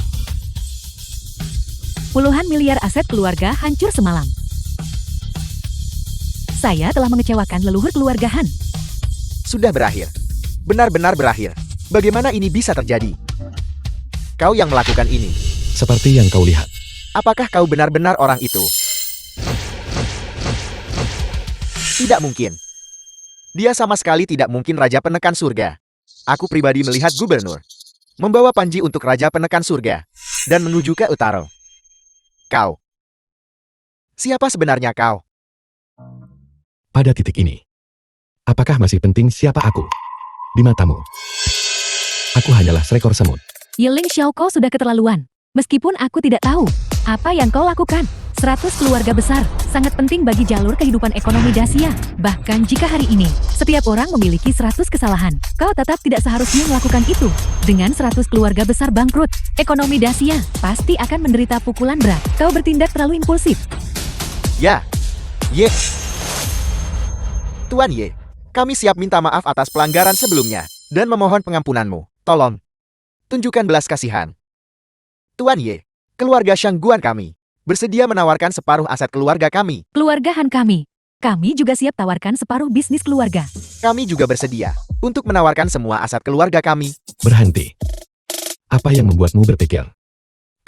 A: Puluhan miliar aset keluarga hancur semalam. Saya telah mengecewakan leluhur keluarga Han.
C: Sudah berakhir. Benar-benar berakhir. Bagaimana ini bisa terjadi? Kau yang melakukan ini.
B: Seperti yang kau lihat.
C: Apakah kau benar-benar orang itu? Tidak mungkin. Dia sama sekali tidak mungkin Raja Penekan Surga. Aku pribadi melihat gubernur membawa Panji untuk Raja Penekan Surga dan menuju ke utara. Kau. Siapa sebenarnya kau?
B: Pada titik ini, apakah masih penting siapa aku? Di matamu, aku hanyalah seekor semut.
A: Yiling Xiao, kau sudah keterlaluan. Meskipun aku tidak tahu apa yang kau lakukan. 100 keluarga besar sangat penting bagi jalur kehidupan ekonomi Dacia. Bahkan jika hari ini setiap orang memiliki 100 kesalahan, kau tetap tidak seharusnya melakukan itu. Dengan 100 keluarga besar bangkrut, ekonomi Dacia pasti akan menderita pukulan berat. Kau bertindak terlalu impulsif.
C: Ya. Ye. Tuan Ye, kami siap minta maaf atas pelanggaran sebelumnya dan memohon pengampunanmu. Tolong, tunjukkan belas kasihan. Tuan Ye, keluarga Shangguan kami bersedia menawarkan separuh aset keluarga kami.
A: Keluarga Han kami juga siap tawarkan separuh bisnis keluarga.
C: Kami juga bersedia untuk menawarkan semua aset keluarga kami.
B: Berhenti. Apa yang membuatmu berpikir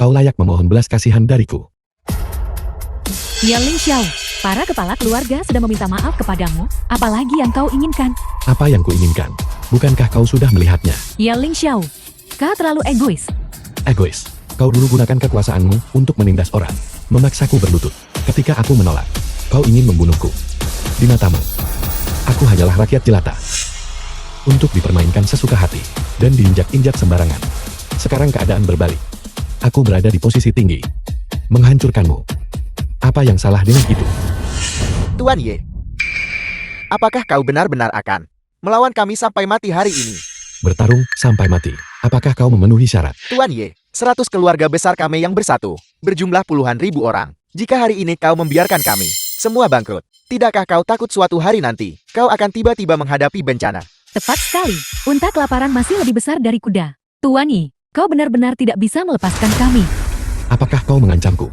B: kau layak memohon belas kasihan dariku?
A: Yiling Xiao, para kepala keluarga sudah meminta maaf kepadamu. Apalagi yang kau inginkan?
B: Apa yang kuinginkan? Bukankah kau sudah melihatnya?
A: Yiling Xiao, kau terlalu egois.
B: Egois. Kau dulu gunakan kekuasaanmu untuk menindas orang, memaksaku berlutut. Ketika aku menolak, kau ingin membunuhku. Di matamu, aku hanyalah rakyat jelata. Untuk dipermainkan sesuka hati, dan diinjak-injak sembarangan. Sekarang keadaan berbalik. Aku berada di posisi tinggi. Menghancurkanmu. Apa yang salah dengan itu?
C: Tuan Ye, apakah kau benar-benar akan melawan kami sampai mati hari ini?
B: Bertarung sampai mati. Apakah kau memenuhi syarat?
C: Tuan Ye, 100 keluarga besar kami yang bersatu, berjumlah puluhan ribu orang. Jika hari ini kau membiarkan kami semua bangkrut, tidakkah kau takut suatu hari nanti kau akan tiba-tiba menghadapi bencana?
A: Tepat sekali. Unta kelaparan masih lebih besar dari kuda. Tuan Yi, kau benar-benar tidak bisa melepaskan kami.
B: Apakah kau mengancamku?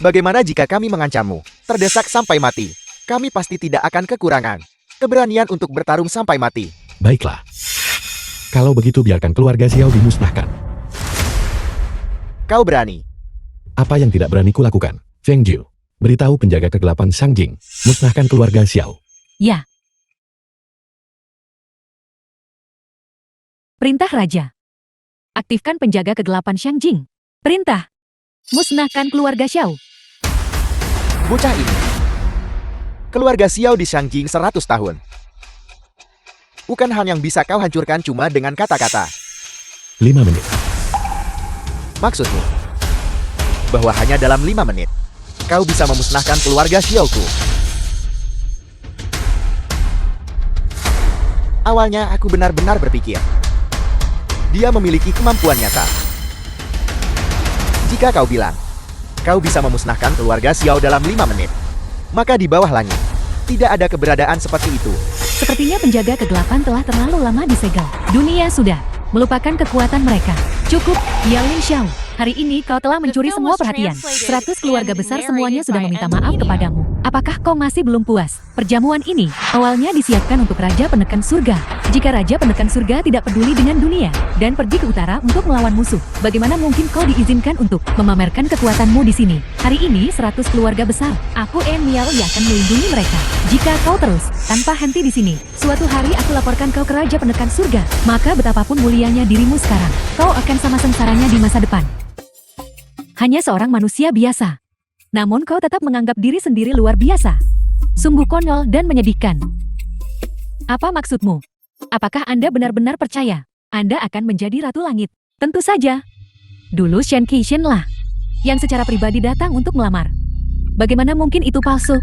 C: Bagaimana jika kami mengancammu, terdesak sampai mati? Kami pasti tidak akan kekurangan keberanian untuk bertarung sampai mati.
B: Baiklah. Kalau begitu biarkan keluarga Xiao dimusnahkan.
C: Kau berani.
B: Apa yang tidak berani kulakukan? Feng Jiu, beritahu penjaga kegelapan Shang Jing, musnahkan keluarga Xiao.
A: Ya. Perintah Raja. Aktifkan penjaga kegelapan Shang Jing. Perintah. Musnahkan keluarga Xiao.
C: Bocah ini. Keluarga Xiao di Shangjing 100 tahun. Bukan hal yang bisa kau hancurkan cuma dengan kata-kata.
B: 5 menit.
C: Maksudmu? Bahwa hanya dalam 5 menit, kau bisa memusnahkan keluarga Xiaoku. Awalnya aku benar-benar berpikir, dia memiliki kemampuan nyata. Jika kau bilang, kau bisa memusnahkan keluarga Xiao dalam 5 menit, maka di bawah langit, tidak ada keberadaan seperti itu.
A: Sepertinya penjaga kegelapan telah terlalu lama disegel. Dunia sudah melupakan kekuatan mereka. Cukup, Yiling Xiao. Hari ini kau telah mencuri semua perhatian. 100 keluarga besar semuanya sudah meminta maaf kepadamu. Apakah kau masih belum puas? Perjamuan ini awalnya disiapkan untuk Raja Penekan Surga. Jika Raja Penekan Surga tidak peduli dengan dunia dan pergi ke utara untuk melawan musuh, bagaimana mungkin kau diizinkan untuk memamerkan kekuatanmu di sini? Hari ini 100 keluarga besar. Aku En Miao yang akan melindungi mereka. Jika kau terus tanpa henti di sini, suatu hari aku laporkan kau ke Raja Penekan Surga. Maka betapapun mulianya dirimu sekarang, kau akan sama sengsaranya di masa depan. Hanya seorang manusia biasa. Namun kau tetap menganggap diri sendiri luar biasa. Sungguh konyol dan menyedihkan. Apa maksudmu? Apakah Anda benar-benar percaya Anda akan menjadi Ratu Langit? Tentu saja. Dulu Shen Keishen lah yang secara pribadi datang untuk melamar. Bagaimana mungkin itu palsu?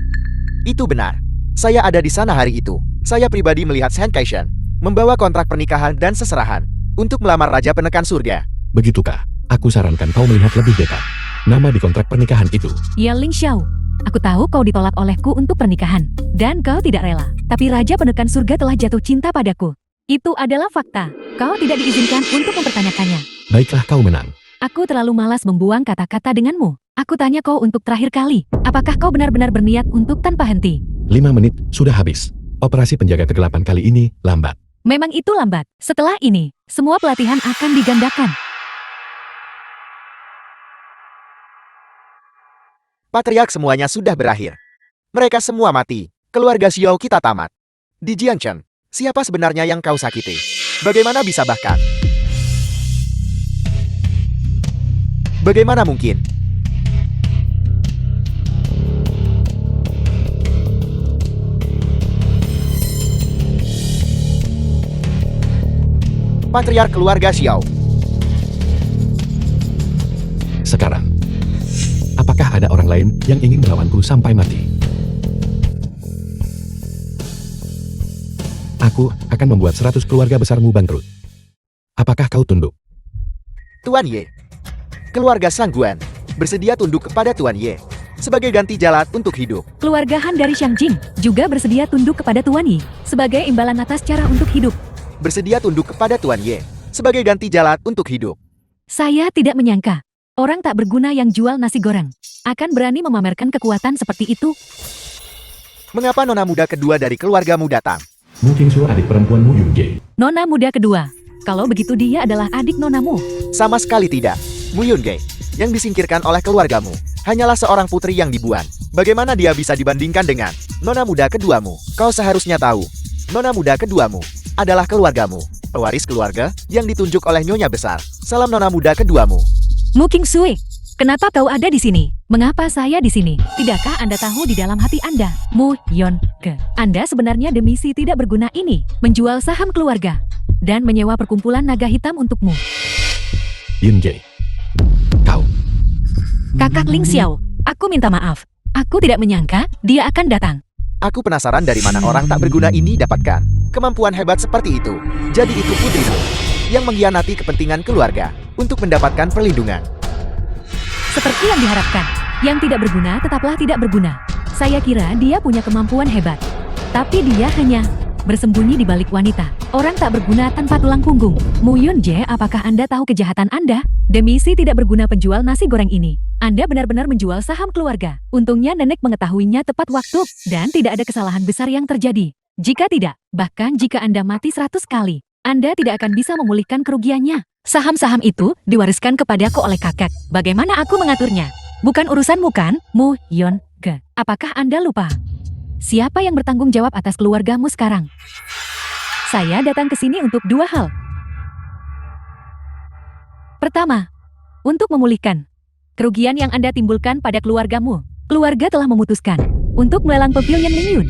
C: Itu benar. Saya ada di sana hari itu. Saya pribadi melihat Shen Kaishan membawa kontrak pernikahan dan seserahan untuk melamar Raja Penekan Surga.
B: Begitukah? Aku sarankan kau melihat lebih dekat. Nama di kontrak pernikahan itu.
A: Ya Ling Xiao, aku tahu kau ditolak olehku untuk pernikahan, dan kau tidak rela. Tapi Raja Penekan Surga telah jatuh cinta padaku. Itu adalah fakta. Kau tidak diizinkan untuk mempertanyakannya.
B: Baiklah, kau menang.
A: Aku terlalu malas membuang kata-kata denganmu. Aku tanya kau untuk terakhir kali. Apakah kau benar-benar berniat untuk tanpa henti?
B: 5 menit sudah habis. Operasi penjaga kegelapan kali ini lambat.
A: Memang itu lambat. Setelah ini, semua pelatihan akan digandakan.
C: Patriark semuanya sudah berakhir. Mereka semua mati. Keluarga Xiao kita tamat. Di Jiangchen, siapa sebenarnya yang kau sakiti? Bagaimana bisa bahkan? Bagaimana mungkin? Patriark keluarga Xiao.
B: Sekarang, apakah ada orang lain yang ingin melawanku sampai mati? Aku akan membuat 100 keluarga besarmu bangkrut. Apakah kau tunduk?
C: Tuan Ye. Keluarga Sangguan bersedia tunduk kepada Tuan Ye sebagai ganti jalan untuk hidup.
A: Keluarga Han dari Xiangjing juga bersedia tunduk kepada Tuan Yi sebagai imbalan atas cara untuk hidup.
C: Bersedia tunduk kepada Tuan Ye sebagai ganti jalan untuk hidup.
A: Saya tidak menyangka orang tak berguna yang jual nasi goreng akan berani memamerkan kekuatan seperti itu.
C: Mengapa nona muda kedua dari keluargamu datang?
B: Mungkin Su adik perempuanmu Yunge.
A: Nona muda kedua. Kalau begitu dia adalah adik nonamu.
C: Sama sekali tidak. Mu Yunge, yang disingkirkan oleh keluargamu, hanyalah seorang putri yang dibuang. Bagaimana dia bisa dibandingkan dengan nona muda keduamu? Kau seharusnya tahu, nona muda keduamu adalah keluargamu, pewaris keluarga yang ditunjuk oleh nyonya besar. Salam nona muda keduamu.
A: Mu King Sui, kenapa kau ada di sini? Mengapa saya di sini? Tidakkah Anda tahu di dalam hati Anda? Mu Yon Ge, Anda sebenarnya demi si tidak berguna ini, menjual saham keluarga, dan menyewa perkumpulan naga hitam untukmu.
B: Yunge. Kau.
A: Kakak Ling Xiao, aku minta maaf. Aku tidak menyangka dia akan datang.
C: Aku penasaran dari mana orang tak berguna ini dapatkan kemampuan hebat seperti itu. Jadi itu putrimu yang mengkhianati kepentingan keluarga untuk mendapatkan perlindungan.
A: Seperti yang diharapkan, yang tidak berguna tetaplah tidak berguna. Saya kira dia punya kemampuan hebat. Tapi dia hanya bersembunyi di balik wanita. Orang tak berguna tanpa tulang punggung. Mu Yunje, apakah Anda tahu kejahatan Anda? Demi si tidak berguna penjual nasi goreng ini, Anda benar-benar menjual saham keluarga. Untungnya nenek mengetahuinya tepat waktu, dan tidak ada kesalahan besar yang terjadi. Jika tidak, bahkan jika Anda mati 100 kali, Anda tidak akan bisa memulihkan kerugiannya. Saham-saham itu diwariskan kepadaku oleh kakek. Bagaimana aku mengaturnya? Bukan urusanmu kan, Mu Yon Ge? Apakah Anda lupa? Siapa yang bertanggung jawab atas keluargamu sekarang? Saya datang ke sini untuk 2 hal. Pertama, untuk memulihkan kerugian yang Anda timbulkan pada keluargamu. Keluarga telah memutuskan untuk melelang Pavilion Lingyun.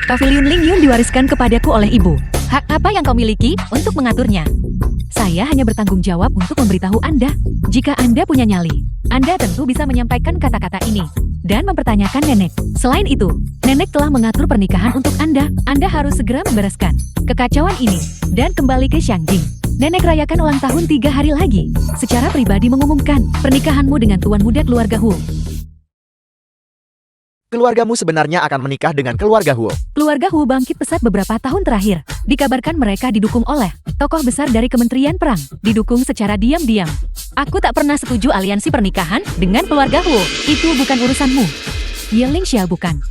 A: Pavilion Lingyun diwariskan kepadaku oleh ibu. Hak apa yang kau miliki untuk mengaturnya? Saya hanya bertanggung jawab untuk memberitahu Anda. Jika Anda punya nyali, Anda tentu bisa menyampaikan kata-kata ini dan mempertanyakan nenek. Selain itu, nenek telah mengatur pernikahan untuk Anda. Anda harus segera membereskan kekacauan ini dan kembali ke Xiangjing. Nenek rayakan ulang tahun 3 hari lagi. Secara pribadi mengumumkan pernikahanmu dengan tuan muda keluarga Hu.
C: Keluargamu sebenarnya akan menikah dengan keluarga Huo.
A: Keluarga Hu bangkit pesat beberapa tahun terakhir. Dikabarkan mereka didukung oleh tokoh besar dari Kementerian Perang. Didukung secara diam-diam. Aku tak pernah setuju aliansi pernikahan dengan keluarga Hu. Itu bukan urusanmu. Ye Ling Xiao bukan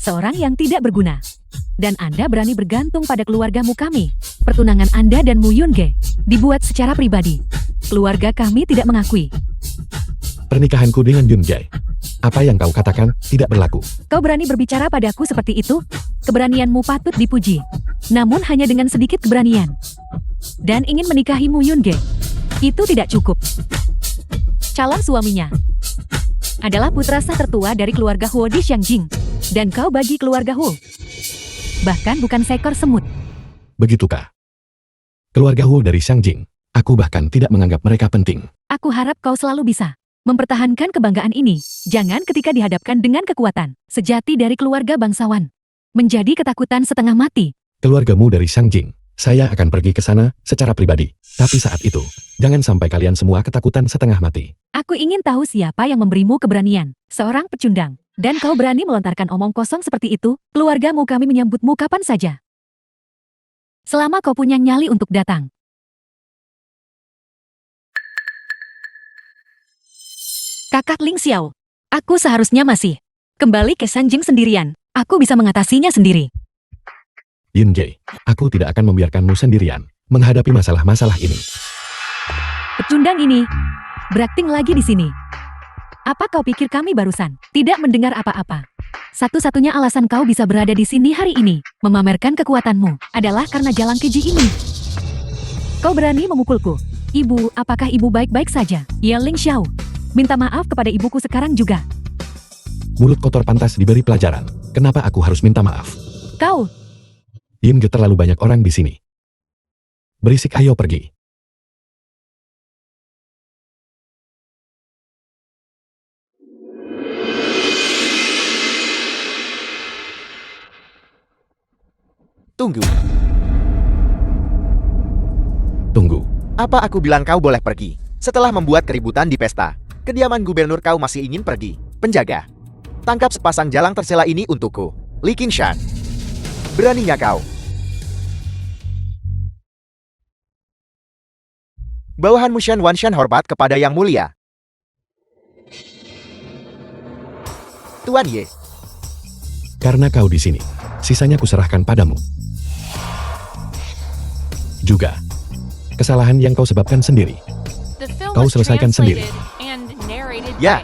A: seorang yang tidak berguna. Dan Anda berani bergantung pada keluargamu kami. Pertunangan Anda dan Mu Yunge dibuat secara pribadi. Keluarga kami tidak mengakui.
B: Pernikahanku dengan Yunge. Apa yang kau katakan tidak berlaku.
A: Kau berani berbicara padaku seperti itu? Keberanianmu patut dipuji. Namun hanya dengan sedikit keberanian. Dan ingin menikahi Mu Yunge. Itu tidak cukup. Calon suaminya adalah putra sah tertua dari keluarga Huo di Xiangjing. Dan kau bagi keluarga Huo. Bahkan bukan seekor semut.
B: Begitukah? Keluarga Hu dari Xiangjing. Aku bahkan tidak menganggap mereka penting.
A: Aku harap kau selalu bisa Mempertahankan kebanggaan ini, jangan ketika dihadapkan dengan kekuatan sejati dari keluarga bangsawan. Menjadi ketakutan setengah mati.
B: Keluargamu dari Shangjing. Saya akan pergi ke sana secara pribadi. Tapi saat itu, jangan sampai kalian semua ketakutan setengah mati.
A: Aku ingin tahu siapa yang memberimu keberanian. Seorang pecundang. Dan kau berani melontarkan omong kosong seperti itu? Keluargamu kami menyambutmu kapan saja. Selama kau punya nyali untuk datang. Kakak Ling Xiao. Aku seharusnya masih kembali ke Shangjing sendirian. Aku bisa mengatasinya sendiri.
B: Yin Jie, aku tidak akan membiarkanmu sendirian menghadapi masalah-masalah ini.
A: Pecundang ini berakting lagi di sini. Apa kau pikir kami barusan tidak mendengar apa-apa? Satu-satunya alasan kau bisa berada di sini hari ini, memamerkan kekuatanmu, adalah karena jalan keji ini. Kau berani memukulku. Ibu, apakah ibu baik-baik saja? Ya Ling Xiao. Minta maaf kepada ibuku sekarang juga.
B: Mulut kotor pantas diberi pelajaran. Kenapa aku harus minta maaf?
A: Kau,
B: Yin Ge, terlalu banyak orang di sini. Berisik, ayo pergi.
C: Tunggu.
B: Tunggu.
C: Apa aku bilang kau boleh pergi? Setelah membuat keributan di pesta, kediaman gubernur kau masih ingin pergi. Penjaga, tangkap sepasang jalang tercela ini untukku. Li Qingshan. Beraninya kau. Bawahan Mushan Wanshan hormat kepada Yang Mulia. Tuan Ye.
B: Karena kau di sini, sisanya kuserahkan padamu. Juga, kesalahan yang kau sebabkan sendiri.
E: Kau selesaikan sendiri.
C: Ya.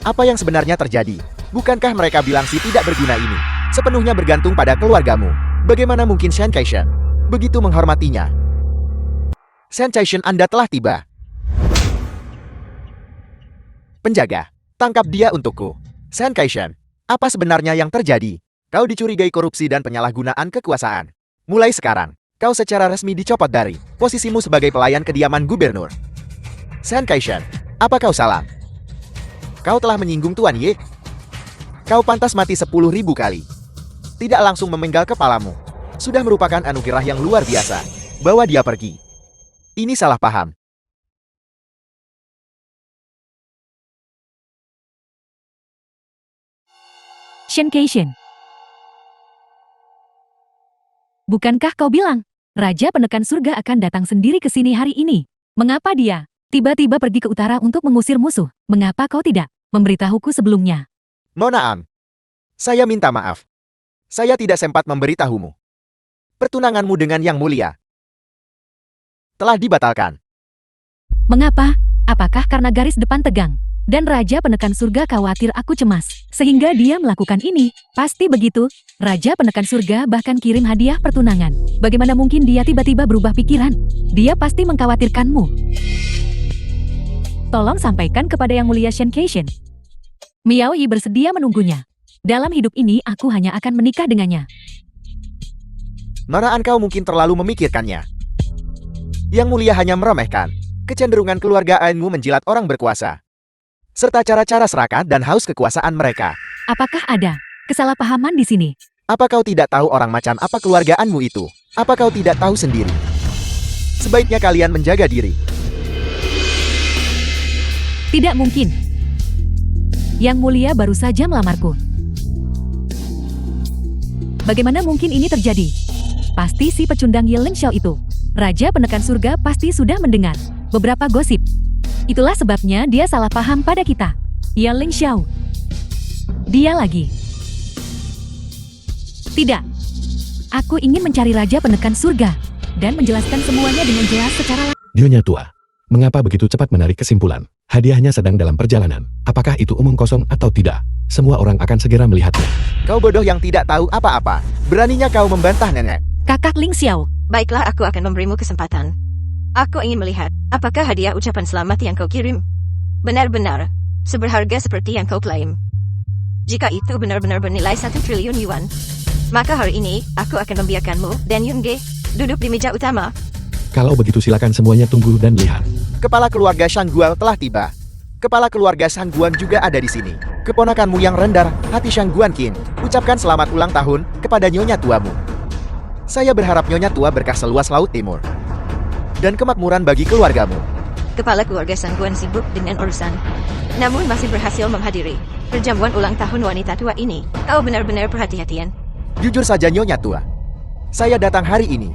C: Apa yang sebenarnya terjadi? Bukankah mereka bilang si tidak berguna ini sepenuhnya bergantung pada keluargamu? Bagaimana mungkin Shan Caishen begitu menghormatinya? Shan Caishen, Anda telah tiba. Penjaga, tangkap dia untukku. Shan Caishen, apa sebenarnya yang terjadi? Kau dicurigai korupsi dan penyalahgunaan kekuasaan. Mulai sekarang, kau secara resmi dicopot dari posisimu sebagai pelayan kediaman gubernur. Shan Caishen, apa kau salah? Kau telah menyinggung Tuan Ye. Kau pantas mati 10.000 kali. Tidak langsung memenggal kepalamu. Sudah merupakan anugerah yang luar biasa. Bawa dia pergi. Ini salah paham.
A: Shan Caishen. Bukankah kau bilang, Raja Penekan Surga akan datang sendiri ke sini hari ini? Mengapa dia tiba-tiba pergi ke utara untuk mengusir musuh? Mengapa kau tidak memberitahuku sebelumnya?
C: Monaan. Saya minta maaf. Saya tidak sempat memberitahumu. Pertunanganmu dengan Yang Mulia telah dibatalkan.
A: Mengapa? Apakah karena garis depan tegang? Dan Raja Penekan Surga khawatir aku cemas, sehingga dia melakukan ini. Pasti begitu. Raja Penekan Surga bahkan kirim hadiah pertunangan. Bagaimana mungkin dia tiba-tiba berubah pikiran? Dia pasti mengkhawatirkanmu. Tolong sampaikan kepada Yang Mulia Shan Caishen. Miao Yi bersedia menunggunya. Dalam hidup ini aku hanya akan menikah dengannya.
C: Maraan kau mungkin terlalu memikirkannya. Yang Mulia hanya meremehkan kecenderungan keluarga Ainmu menjilat orang berkuasa, serta cara-cara serakah dan haus kekuasaan mereka.
A: Apakah ada kesalahpahaman di sini?
C: Apa kau tidak tahu orang macam apa keluargaanmu itu? Apa kau tidak tahu sendiri? Sebaiknya kalian menjaga diri.
A: Tidak mungkin. Yang Mulia baru saja melamarku. Bagaimana mungkin ini terjadi? Pasti si pecundang Ye Ling Xiao itu. Raja Penekan Surga pasti sudah mendengar beberapa gosip. Itulah sebabnya dia salah paham pada kita. Ye Ling Xiao. Dia lagi. Tidak. Aku ingin mencari Raja Penekan Surga dan menjelaskan semuanya dengan jelas secara langsung.
B: Nyonya tua, mengapa begitu cepat menarik kesimpulan? Hadiahnya sedang dalam perjalanan. Apakah itu omong kosong atau tidak? Semua orang akan segera melihatnya.
C: Kau bodoh yang tidak tahu apa-apa. Beraninya kau membantah nenek.
A: Kakak Ling Xiao.
E: Baiklah, aku akan memberimu kesempatan. Aku ingin melihat, apakah hadiah ucapan selamat yang kau kirim benar-benar seberharga seperti yang kau klaim. Jika itu benar-benar bernilai 1 triliun yuan, maka hari ini aku akan membiarkanmu dan Yun Ge duduk di meja utama.
B: Kalau begitu silakan semuanya tunggu dan lihat.
C: Kepala keluarga Shanggual telah tiba. Kepala keluarga Shangguan juga ada di sini. Keponakanmu yang rendah, hati Shangguan Qin. Ucapkan selamat ulang tahun kepada nyonya tuamu. Saya berharap nyonya tua berkah seluas laut timur. Dan kemakmuran bagi keluargamu.
E: Kepala keluarga Shangguan sibuk dengan urusan. Namun masih berhasil menghadiri perjamuan ulang tahun wanita tua ini. Kau benar-benar perhati-hatian.
C: Jujur saja nyonya tua. Saya datang hari ini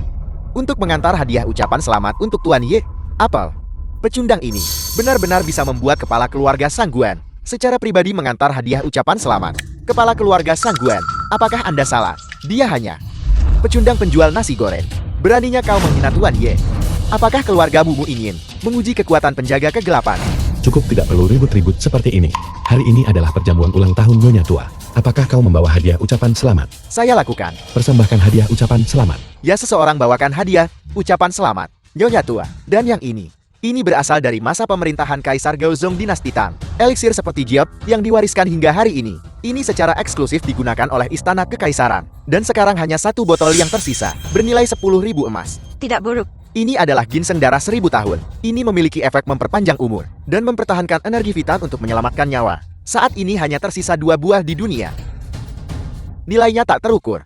C: untuk mengantar hadiah ucapan selamat untuk Tuan Ye. Apel. Pecundang ini benar-benar bisa membuat kepala keluarga Shangguan secara pribadi mengantar hadiah ucapan selamat. Kepala keluarga Shangguan, apakah Anda salah? Dia hanya pecundang penjual nasi goreng. Beraninya kau menghina Tuan Ye. Apakah keluargamu ingin menguji kekuatan penjaga kegelapan?
B: Cukup, tidak perlu ribut-ribut seperti ini. Hari ini adalah perjamuan ulang tahun Nyonya Tua. Apakah kau membawa hadiah ucapan selamat?
C: Saya lakukan.
B: Persembahkan hadiah ucapan selamat.
C: Ya, seseorang bawakan hadiah ucapan selamat. Nyonya tua. Dan yang ini berasal dari masa pemerintahan Kaisar Gaozong Dinasti Tang. Eliksir seperti Jiop yang diwariskan hingga hari ini. Ini secara eksklusif digunakan oleh Istana Kekaisaran. Dan sekarang hanya satu botol yang tersisa, bernilai 10.000 emas.
E: Tidak buruk.
C: Ini adalah ginseng darah 1000 tahun. Ini memiliki efek memperpanjang umur dan mempertahankan energi vital untuk menyelamatkan nyawa. Saat ini hanya tersisa 2 buah di dunia. Nilainya tak terukur.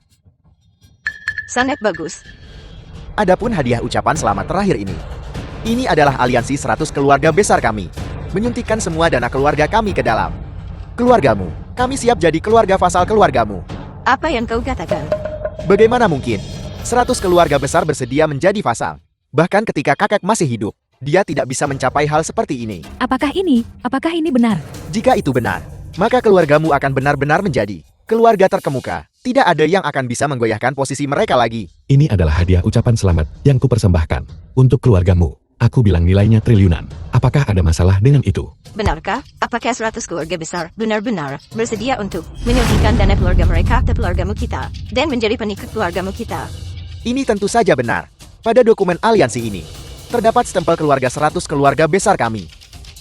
E: Sangat bagus.
C: Adapun hadiah ucapan selamat terakhir ini adalah aliansi 100 keluarga besar kami. Menyuntikkan semua dana keluarga kami ke dalam keluargamu. Kami siap jadi keluarga vasal keluargamu.
E: Apa yang kau katakan?
C: Bagaimana mungkin 100 keluarga besar bersedia menjadi vasal? Bahkan ketika kakek masih hidup, dia tidak bisa mencapai hal seperti ini.
A: Apakah ini benar?
C: Jika itu benar, maka keluargamu akan benar-benar menjadi keluarga terkemuka. Tidak ada yang akan bisa menggoyahkan posisi mereka lagi.
B: Ini adalah hadiah ucapan selamat yang kupersembahkan untuk keluargamu. Aku bilang nilainya triliunan. Apakah ada masalah dengan itu?
E: Benarkah? Apakah 100 keluarga besar benar-benar bersedia untuk menyuntikkan dana keluarga mereka ke keluargamu kita dan menjadi pengikut keluargamu kita?
C: Ini tentu saja benar. Pada dokumen aliansi ini, terdapat stempel keluarga 100 keluarga besar kami.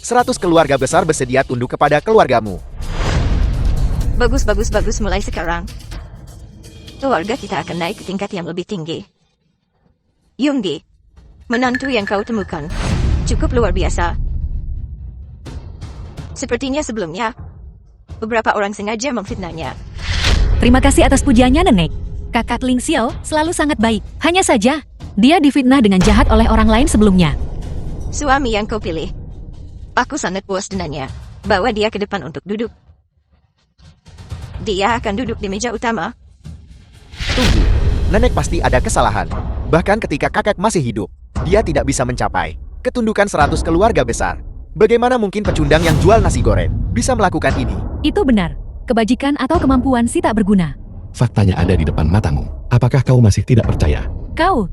C: 100 keluarga besar bersedia tunduk kepada keluargamu.
E: Bagus, mulai sekarang. Keluarga kita akan naik ke tingkat yang lebih tinggi. Yunggi, menantu yang kau temukan cukup luar biasa. Sepertinya sebelumnya, beberapa orang sengaja memfitnahnya.
A: Terima kasih atas pujiannya, Nenek. Kakak Ling Xiao selalu sangat baik. Hanya saja, dia difitnah dengan jahat oleh orang lain sebelumnya.
E: Suami yang kau pilih. Aku sangat puas dengannya. Bawa dia ke depan untuk duduk. Dia akan duduk di meja utama.
C: Tunggu, nenek pasti ada kesalahan. Bahkan ketika kakek masih hidup, dia tidak bisa mencapai ketundukan 100 keluarga besar. Bagaimana mungkin pecundang yang jual nasi goreng bisa melakukan ini?
A: Itu benar. Kebajikan atau kemampuan si tak berguna.
B: Faktanya ada di depan matamu. Apakah kau masih tidak percaya?
A: Kau,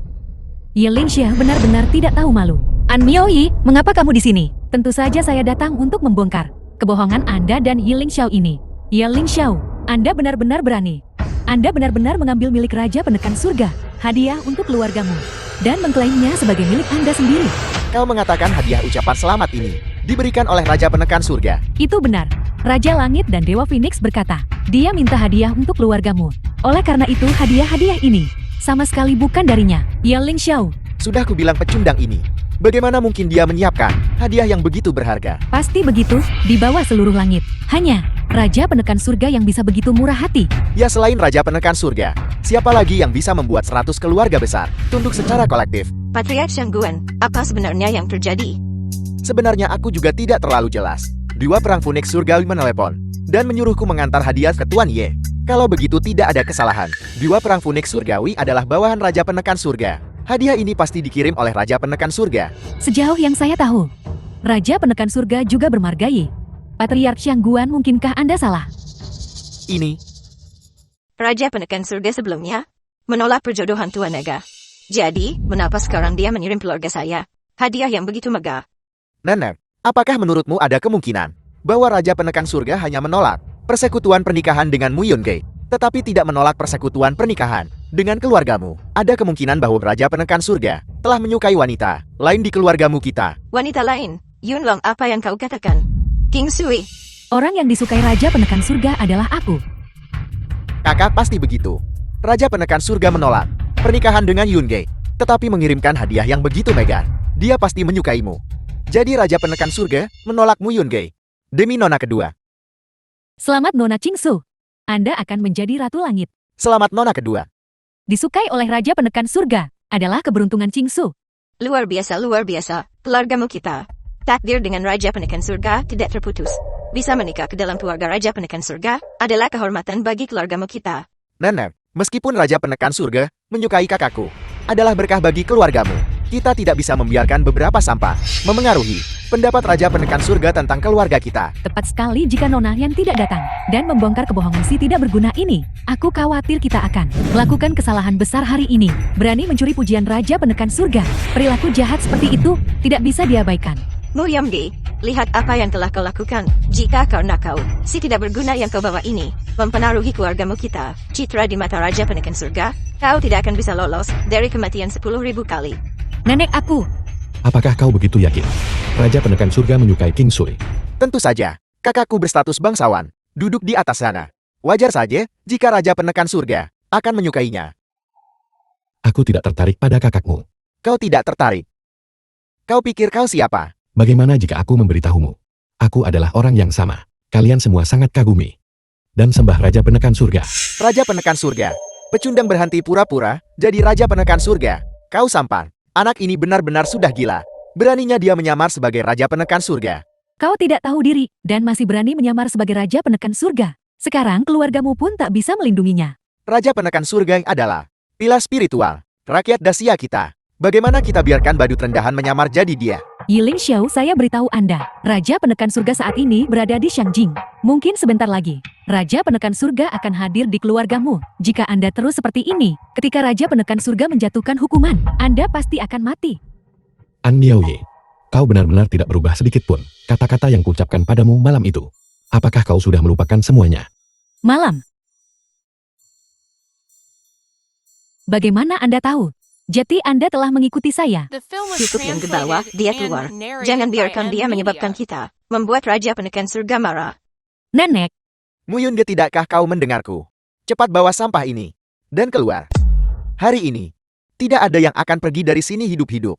A: Ye Lingxia benar-benar tidak tahu malu. An Mioi, mengapa kamu di sini? Tentu saja saya datang untuk membongkar kebohongan Anda dan Ye Lingxiao ini. Ye Lingxiao, Anda benar-benar berani. Anda benar-benar mengambil milik Raja Penekan Surga, hadiah untuk keluargamu, dan mengklaimnya sebagai milik Anda sendiri.
C: Kau mengatakan hadiah ucapan selamat ini diberikan oleh Raja Penekan Surga.
A: Itu benar. Raja Langit dan Dewa Phoenix berkata, dia minta hadiah untuk keluargamu. Oleh karena itu hadiah-hadiah ini sama sekali bukan darinya. Ye Lingxiao.
C: Sudah kubilang pecundang ini. Bagaimana mungkin dia menyiapkan hadiah yang begitu berharga?
A: Pasti begitu, di bawah seluruh langit. Hanya Raja Penekan Surga yang bisa begitu murah hati.
C: Ya, selain Raja Penekan Surga, siapa lagi yang bisa membuat 100 keluarga besar tunduk secara kolektif?
E: Patriark Shangguan, apa sebenarnya yang terjadi?
C: Sebenarnya aku juga tidak terlalu jelas. Dewa Perang Phoenix Surgawi menelepon dan menyuruhku mengantar hadiah ke Tuan Ye. Kalau begitu tidak ada kesalahan. Dewa Perang Phoenix Surgawi adalah bawahan Raja Penekan Surga. Hadiah ini pasti dikirim oleh Raja Penekan Surga.
A: Sejauh yang saya tahu, Raja Penekan Surga juga bermargai. Patriark Shangguan, mungkinkah Anda salah?
C: Ini
E: Raja Penekan Surga sebelumnya menolak perjodohan Tuan Naga. Jadi, mengapa sekarang dia mengirim keluarga saya hadiah yang begitu megah?
C: Nenek, apakah menurutmu ada kemungkinan bahwa Raja Penekan Surga hanya menolak persekutuan pernikahan dengan Mu Yongge, tetapi tidak menolak persekutuan pernikahan dengan keluargamu? Ada kemungkinan bahwa Raja Penekan Surga telah menyukai wanita lain di keluargamu kita.
E: Wanita lain? Yunlong, apa yang kau katakan? King Sui.
A: Orang yang disukai Raja Penekan Surga adalah aku.
C: Kakak pasti begitu. Raja Penekan Surga menolak pernikahan dengan Yunge, tetapi mengirimkan hadiah yang begitu megah. Dia pasti menyukaimu. Jadi Raja Penekan Surga menolak Mu Yunge demi nona kedua.
A: Selamat Nona Qingsu. Anda akan menjadi Ratu Langit.
C: Selamat nona kedua.
A: Disukai oleh Raja Penekan Surga adalah keberuntungan Qingsu.
E: Luar biasa, keluargamu kita. Takdir dengan Raja Penekan Surga tidak terputus. Bisa menikah ke dalam keluarga Raja Penekan Surga adalah kehormatan bagi keluargamu kita.
C: Nenek, meskipun Raja Penekan Surga menyukai kakakku, adalah berkah bagi keluargamu. Kita tidak bisa membiarkan beberapa sampah memengaruhi pendapat Raja Penekan Surga tentang keluarga kita.
A: Tepat sekali jika Nona yang tidak datang dan membongkar kebohongan si tidak berguna ini. Aku khawatir kita akan melakukan kesalahan besar hari ini. Berani mencuri pujian Raja Penekan Surga. Perilaku jahat seperti itu tidak bisa diabaikan.
E: Mu Yunge, lihat apa yang telah kau lakukan. Jika karena kau, si tidak berguna yang kau bawa ini, mempengaruhi keluargamu kita, citra di mata Raja Penekan Surga, kau tidak akan bisa lolos dari kematian 10.000 kali.
A: Nenek aku.
B: Apakah kau begitu yakin? Raja Penekan Surga menyukai King Sui.
C: Tentu saja, kakakku berstatus bangsawan, duduk di atas sana. Wajar saja jika Raja Penekan Surga akan menyukainya.
B: Aku tidak tertarik pada kakakmu.
C: Kau tidak tertarik. Kau pikir kau siapa?
B: Bagaimana jika aku memberitahumu? Aku adalah orang yang sama. Kalian semua sangat kagumi dan sembah Raja Penekan Surga.
C: Raja Penekan Surga. Pecundang berhenti pura-pura jadi Raja Penekan Surga. Kau sampan. Anak ini benar-benar sudah gila. Beraninya dia menyamar sebagai Raja Penekan Surga.
A: Kau tidak tahu diri dan masih berani menyamar sebagai Raja Penekan Surga. Sekarang keluargamu pun tak bisa melindunginya.
C: Raja Penekan Surga adalah pilar spiritual rakyat Dacia kita. Bagaimana kita biarkan badut rendahan menyamar jadi dia?
A: Yiling Xiao, saya beritahu Anda, Raja Penekan Surga saat ini berada di Shangjing. Mungkin sebentar lagi, Raja Penekan Surga akan hadir di keluargamu. Jika Anda terus seperti ini, ketika Raja Penekan Surga menjatuhkan hukuman, Anda pasti akan mati.
B: An Miaoye, kau benar-benar tidak berubah sedikit pun. Kata-kata yang kuucapkan padamu malam itu. Apakah kau sudah melupakan semuanya?
A: Malam. Bagaimana Anda tahu? Jadi Anda telah mengikuti saya.
E: Cukup yang ke bawah, dia keluar. Jangan biarkan dia menyebabkan kita membuat Raja Penekan Surga marah.
A: Nenek,
C: Mu Yunge, tidakkah kau mendengarku? Cepat bawa sampah ini dan keluar. Hari ini, tidak ada yang akan pergi dari sini hidup-hidup.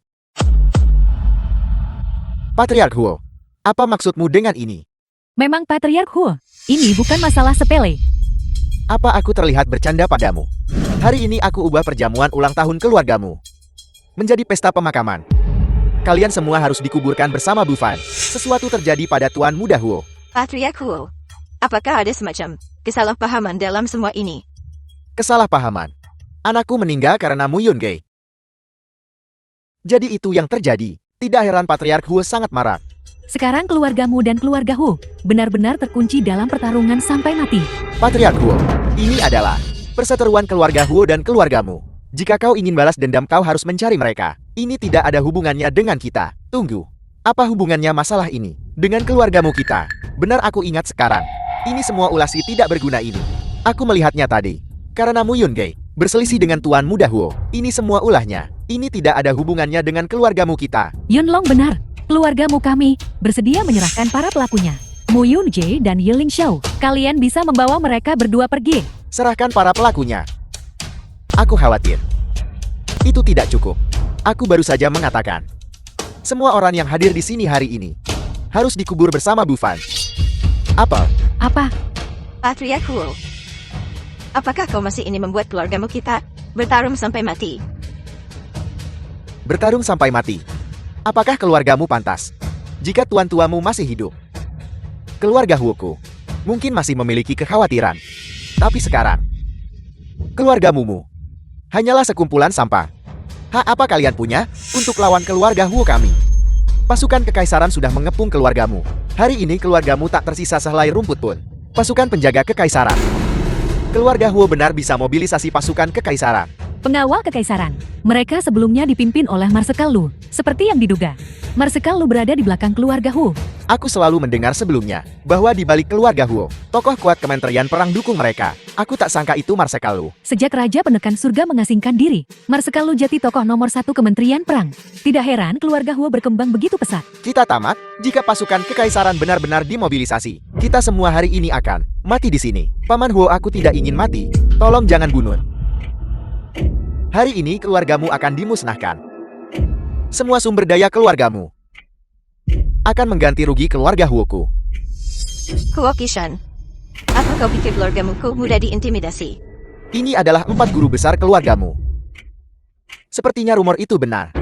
C: Patriark Huo, apa maksudmu dengan ini?
A: memang Patriark Huo. Ini bukan masalah sepele.
C: Apa aku terlihat bercanda padamu? Hari ini aku ubah perjamuan ulang tahun keluargamu menjadi pesta pemakaman. Kalian semua harus dikuburkan bersama Bufan. Sesuatu terjadi pada Tuan Muda Huo.
E: Patriark Huo, apakah ada semacam kesalahpahaman dalam semua ini?
C: Kesalahpahaman. Anakku meninggal karena Mu Yunge. Jadi itu yang terjadi. Tidak heran Patriark Huo sangat marah.
A: Sekarang keluargamu dan keluarga Hu benar-benar terkunci dalam pertarungan sampai mati.
C: Patriark Huo, ini adalah perseteruan keluarga Huo dan keluargamu. Jika kau ingin balas dendam, kau harus mencari mereka. Ini tidak ada hubungannya dengan kita. Tunggu, apa hubungannya masalah ini dengan keluargamu kita? Benar, aku ingat sekarang. Ini semua ulasi tidak berguna ini. Aku melihatnya tadi. Karena Mu Yunge berselisih dengan Tuan Muda Huo. Ini semua ulahnya. Ini tidak ada hubungannya dengan keluargamu kita.
A: Yunlong benar. Keluargamu kami bersedia menyerahkan para pelakunya. Mu Yunje dan Yiling Xiao. Kalian bisa membawa mereka berdua pergi.
C: Serahkan para pelakunya. Aku khawatir. Itu tidak cukup. Aku baru saja mengatakan. Semua orang yang hadir di sini hari ini harus dikubur bersama Bufan. Apa?
A: Apa?
E: Patriark Huo, apakah kau masih ingin membuat keluargamu kita bertarung sampai mati?
C: Bertarung sampai mati. Apakah keluargamu pantas jika tuan-tuamu masih hidup? Keluarga Huoku mungkin masih memiliki kekhawatiran. Tapi sekarang, keluargamu hanyalah sekumpulan sampah. Hak apa kalian punya untuk lawan keluarga Huo kami? Pasukan kekaisaran sudah mengepung keluargamu. Hari ini keluargamu tak tersisa sehelai rumput pun. Pasukan penjaga kekaisaran. Keluarga Huo benar bisa mobilisasi pasukan kekaisaran.
A: Pengawal kekaisaran. Mereka sebelumnya dipimpin oleh Marsekal Lu. Seperti yang diduga, Marsekal Lu berada di belakang keluarga Hu.
C: Aku selalu mendengar sebelumnya bahwa di balik keluarga Huo, tokoh kuat Kementerian Perang dukung mereka. Aku tak sangka itu Marsekal Lu.
A: Sejak Raja Penekan Surga mengasingkan diri, Marsekal Lu jadi tokoh nomor 1 Kementerian Perang. Tidak heran keluarga Huo berkembang begitu pesat.
C: Kita tamat jika pasukan kekaisaran benar-benar dimobilisasi. Kita semua hari ini akan mati di sini. Paman Huo, aku tidak ingin mati. Tolong jangan bunuh. Hari ini keluargamu akan dimusnahkan. Semua sumber daya keluargamu akan mengganti rugi keluarga Huoku.
E: Huo Kishan, apa kau pikir keluargamu mudah diintimidasi?
C: Ini adalah 4 guru besar keluargamu. Sepertinya rumor itu benar.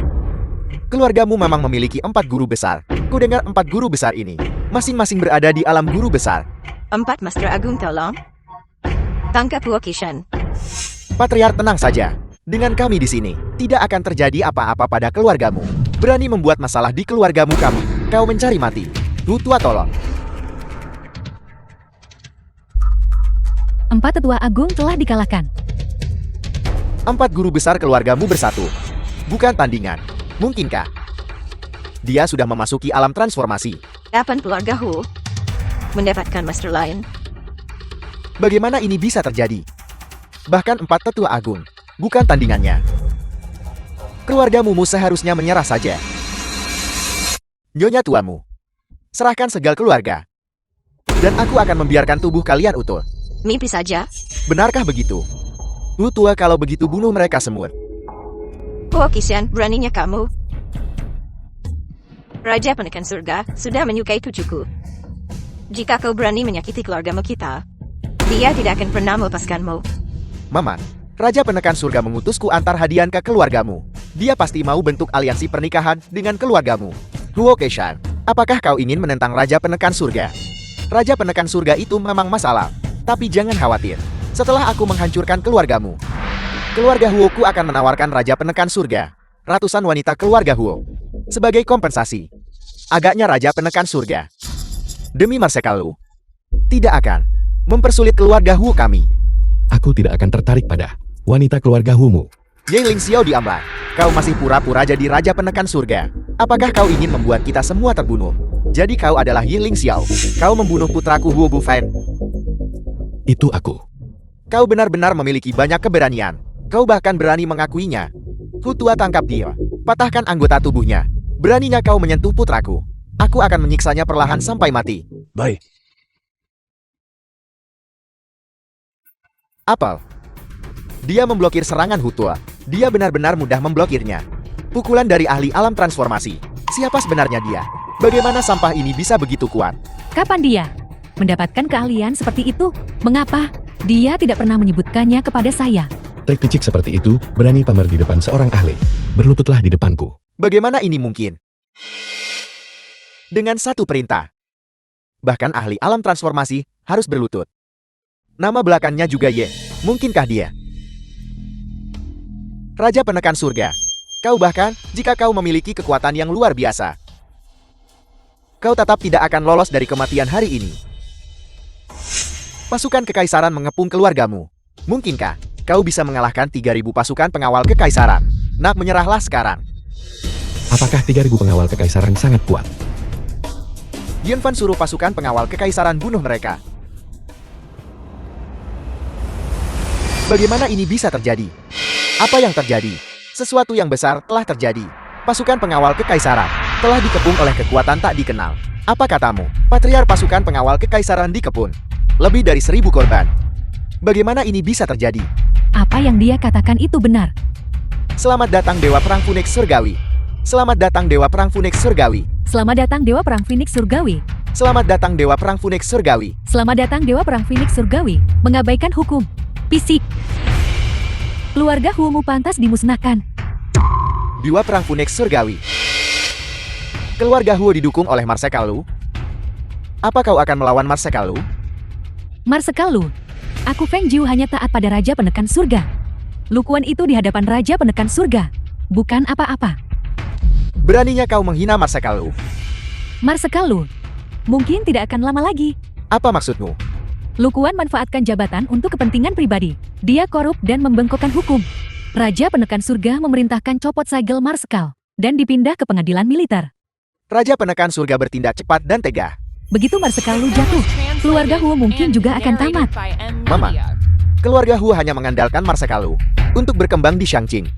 C: Keluargamu memang memiliki 4 guru besar. Kudengar 4 guru besar ini masing-masing berada di alam guru besar.
E: 4 Master Agung tolong. Tangkap Huo Kishan.
C: Patriar, tenang saja. Dengan kami di sini, tidak akan terjadi apa-apa pada keluargamu. Berani membuat masalah di keluargamu kami. Kau mencari mati. Tua tolong.
A: 4 tetua agung telah dikalahkan.
C: 4 guru besar keluargamu bersatu. Bukan tandingan. Mungkinkah? Dia sudah memasuki alam transformasi.
E: Kapan keluarga Huo mendapatkan master lain?
C: Bagaimana ini bisa terjadi? Bahkan 4 tetua agung. Bukan tandingannya. Keluargamu seharusnya menyerah saja. Nyonya tuamu. Serahkan segal keluarga. Dan aku akan membiarkan tubuh kalian utuh.
E: Mimpi saja.
C: Benarkah begitu? Tua, kalau begitu bunuh mereka semua.
E: Huo Kishan, beraninya kamu. Raja Penekan Surga sudah menyukai cucuku. Jika kau berani menyakiti keluargamu kita, dia tidak akan pernah melepaskanmu.
C: Mama, Raja Penekan Surga mengutusku antar hadiah ke keluargamu. Dia pasti mau bentuk aliansi pernikahan dengan keluargamu. Huo Kishan, apakah kau ingin menentang Raja Penekan Surga? Raja Penekan Surga itu memang masalah. Tapi jangan khawatir. Setelah aku menghancurkan keluargamu, keluarga Huoku akan menawarkan Raja Penekan Surga ratusan wanita keluarga Huo sebagai kompensasi. Agaknya Raja Penekan Surga, demi Marsekalu, tidak akan mempersulit keluarga Huo kami.
B: Aku tidak akan tertarik pada wanita keluarga Humu.
C: Ye Ling Xiao diamlah. Kau masih pura-pura jadi Raja Penekan Surga. Apakah kau ingin membuat kita semua terbunuh? Jadi kau adalah Ye Ling Xiao. Kau membunuh putraku Huo Bufan.
B: Itu aku.
C: Kau benar-benar memiliki banyak keberanian. Kau bahkan berani mengakuinya. Tua, tangkap dia. Patahkan anggota tubuhnya. Beraninya kau menyentuh putraku. Aku akan menyiksanya perlahan sampai mati.
B: Baik.
C: Apel. Dia memblokir serangan Hutua. Dia benar-benar mudah memblokirnya. Pukulan dari ahli alam transformasi. Siapa sebenarnya dia? Bagaimana sampah ini bisa begitu kuat?
A: Kapan dia mendapatkan keahlian seperti itu? Mengapa dia tidak pernah menyebutkannya kepada saya?
B: Trik picik seperti itu berani pamer di depan seorang ahli. Berlututlah di depanku.
C: Bagaimana ini mungkin? Dengan satu perintah. Bahkan ahli alam transformasi harus berlutut. Nama belakangnya juga Ye. Mungkinkah dia Raja Penekan Surga? Kau bahkan, jika kau memiliki kekuatan yang luar biasa, kau tetap tidak akan lolos dari kematian hari ini. Pasukan kekaisaran mengepung keluargamu. Mungkinkah kau bisa mengalahkan 3.000 pasukan pengawal kekaisaran? Nak, menyerahlah sekarang.
B: Apakah 3.000 pengawal kekaisaran sangat kuat?
C: Yunfan suruh pasukan pengawal kekaisaran bunuh mereka. Bagaimana ini bisa terjadi? Apa yang terjadi? Sesuatu yang besar telah terjadi. Pasukan pengawal kekaisaran telah dikepung oleh kekuatan tak dikenal. Apa katamu? Patriar pasukan pengawal kekaisaran dikepung. Lebih dari 1.000 korban. Bagaimana ini bisa terjadi?
A: Apa yang dia katakan itu benar.
C: Selamat datang Dewa Perang Phoenix Surgawi. Selamat datang Dewa Perang Phoenix Surgawi.
A: Selamat datang Dewa Perang Phoenix Surgawi.
C: Selamat datang Dewa Perang Phoenix Surgawi.
A: Selamat datang Dewa Perang Phoenix Surgawi. Mengabaikan hukum. Fisik. Keluarga Huomu pantas dimusnahkan.
C: Dewa Perang Phoenix Surgawi. Keluarga Huo didukung oleh Marsekalu. Apa kau akan melawan Marsekalu?
A: Marsekalu, aku Feng Jiu hanya taat pada Raja Penekan Surga. Lukuan itu di hadapan Raja Penekan Surga. Bukan apa-apa.
C: Beraninya kau menghina Marsekalu.
A: Marsekalu, mungkin tidak akan lama lagi.
C: Apa maksudmu?
A: Lukuan manfaatkan jabatan untuk kepentingan pribadi. Dia korup dan membengkokkan hukum. Raja Penekan Surga memerintahkan copot segel Marsekal dan dipindah ke pengadilan militer.
C: Raja Penekan Surga bertindak cepat dan tegah.
A: Begitu Marsekalu jatuh, keluarga Huo mungkin juga akan tamat.
C: Mama, keluarga Huo hanya mengandalkan Marsekalu untuk berkembang di Shangqing.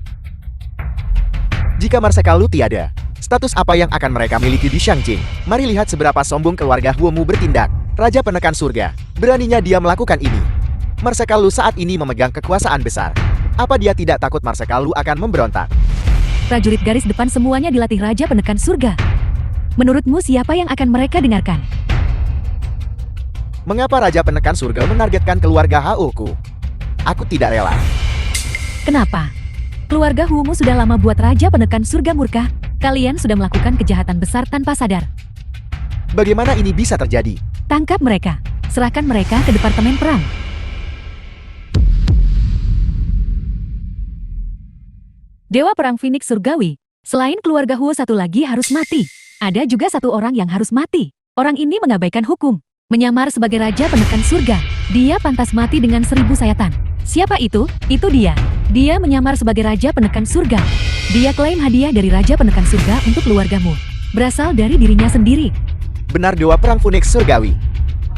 C: Jika Marsekalu tiada, status apa yang akan mereka miliki di Shangqing? Mari lihat seberapa sombong keluarga Huomu bertindak. Raja Penekan Surga, beraninya dia melakukan ini. Marsekalu saat ini memegang kekuasaan besar. Apa dia tidak takut Marsekalu akan memberontak?
A: Prajurit garis depan semuanya dilatih Raja Penekan Surga. Menurutmu siapa yang akan mereka dengarkan?
C: Mengapa Raja Penekan Surga menargetkan keluarga Hao-ku? Aku tidak rela.
A: Kenapa? Keluarga Humu sudah lama buat Raja Penekan Surga murka. Kalian sudah melakukan kejahatan besar tanpa sadar.
C: Bagaimana ini bisa terjadi?
A: Tangkap mereka. Serahkan mereka ke Departemen Perang. Dewa Perang Phoenix Surgawi. Selain keluarga Huo satu lagi harus mati. Ada juga satu orang yang harus mati. Orang ini mengabaikan hukum. Menyamar sebagai Raja Penekan Surga. Dia pantas mati dengan 1000 sayatan. Siapa itu? Itu dia. Dia menyamar sebagai Raja Penekan Surga. Dia klaim hadiah dari Raja Penekan Surga untuk keluargamu. Berasal dari dirinya sendiri.
C: Benar Dewa Perang Phoenix Surgawi.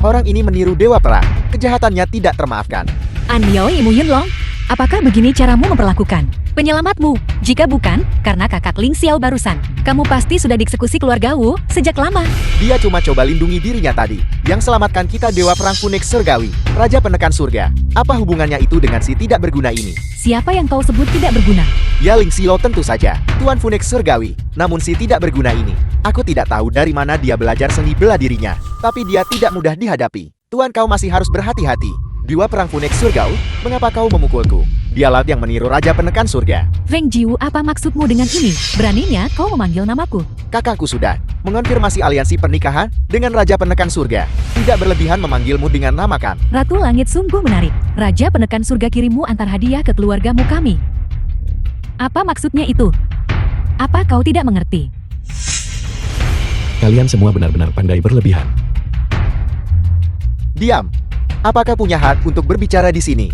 C: Orang ini meniru Dewa Perang. Kejahatannya tidak termaafkan.
A: Anyoi Imu Yunlong, apakah begini caramu memperlakukan penyelamatmu? Jika bukan, karena kakak Ling Xiao barusan, kamu pasti sudah dieksekusi keluarga Wu sejak lama.
C: Dia cuma coba lindungi dirinya tadi. Yang selamatkan kita Dewa Perang Phoenix Surgawi. Raja Penekan Surga. Apa hubungannya itu dengan si tidak berguna ini?
A: Siapa yang kau sebut tidak berguna?
C: Ya Ling Xiao tentu saja. Tuan Phoenix Surgawi. Namun si tidak berguna ini. Aku tidak tahu dari mana dia belajar seni bela dirinya. Tapi dia tidak mudah dihadapi. Tuan kau masih harus berhati-hati. Dewa Perang Phoenix Surgawi, mengapa kau memukulku? Dialah yang meniru Raja Penekan Surga.
A: Feng Jiwu, apa maksudmu dengan ini? Beraninya kau memanggil namaku.
C: Kakakku sudah mengonfirmasi aliansi pernikahan dengan Raja Penekan Surga. Tidak berlebihan memanggilmu dengan nama kan?
A: Ratu Langit sungguh menarik. Raja Penekan Surga kirimmu antar hadiah ke keluargamu kami. Apa maksudnya itu? Apa kau tidak mengerti?
B: Kalian semua benar-benar pandai berlebihan.
C: Diam. Apakah punya hak untuk berbicara di sini?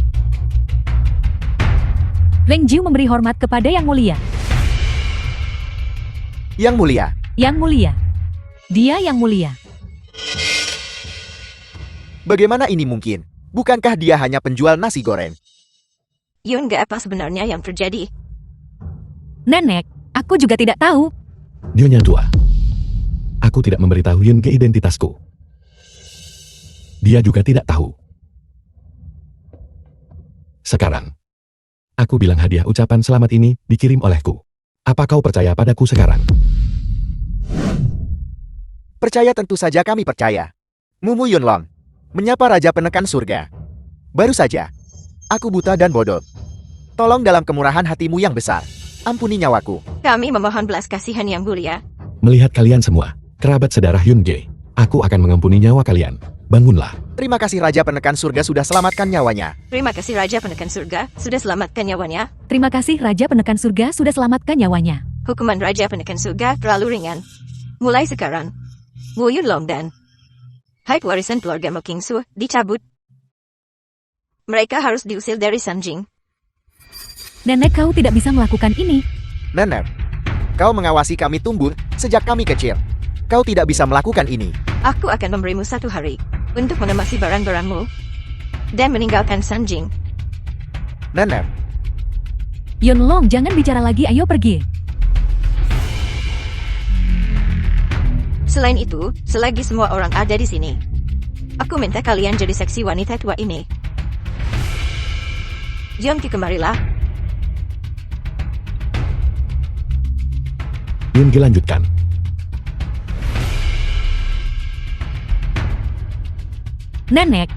A: Feng Jiwu memberi hormat kepada Yang Mulia.
C: Yang Mulia.
A: Yang Mulia. Dia Yang Mulia.
C: Bagaimana ini mungkin? Bukankah dia hanya penjual nasi goreng?
E: Yun, gak apa sebenarnya yang terjadi?
A: Nenek, aku juga tidak tahu.
B: Nyonya tua. Aku tidak memberitahu Yun ke identitasku. Dia juga tidak tahu. Sekarang, aku bilang hadiah ucapan selamat ini dikirim olehku. Apa kau percaya padaku sekarang?
C: Percaya, tentu saja kami percaya. Mumu Yunlong. Menyapa Raja Penekan Surga. Baru saja. Aku buta dan bodoh. Tolong dalam kemurahan hatimu yang besar. Ampuni nyawaku.
E: Kami memohon belas kasihan Yang Mulia.
B: Melihat kalian semua, kerabat sedarah Yun Ge, aku akan mengampuni nyawa kalian. Bangunlah.
C: Terima kasih Raja Penekan Surga sudah selamatkan nyawanya.
E: Terima kasih Raja Penekan Surga sudah selamatkan nyawanya.
A: Terima kasih Raja Penekan Surga sudah selamatkan nyawanya.
E: Hukuman Raja Penekan Surga terlalu ringan. Mulai sekarang, Wu Yunlong dan hak warisan keluarga Mo King Su dicabut. Mereka harus diusir dari Sanjing.
A: Nenek, kau tidak bisa melakukan ini.
C: Nenek, kau mengawasi kami tumbuh sejak kami kecil. Kau tidak bisa melakukan ini.
E: Aku akan memberimu 1 hari untuk menemasi barang-barangmu dan meninggalkan Sanjing.
C: Nenek,
A: Yunlong, jangan bicara lagi, ayo pergi.
E: Selain itu, selagi semua orang ada di sini, aku minta kalian jadi seksi wanita tua ini. Yongki, kemarilah.
B: Yun Ge lanjutkan.
A: Nenek,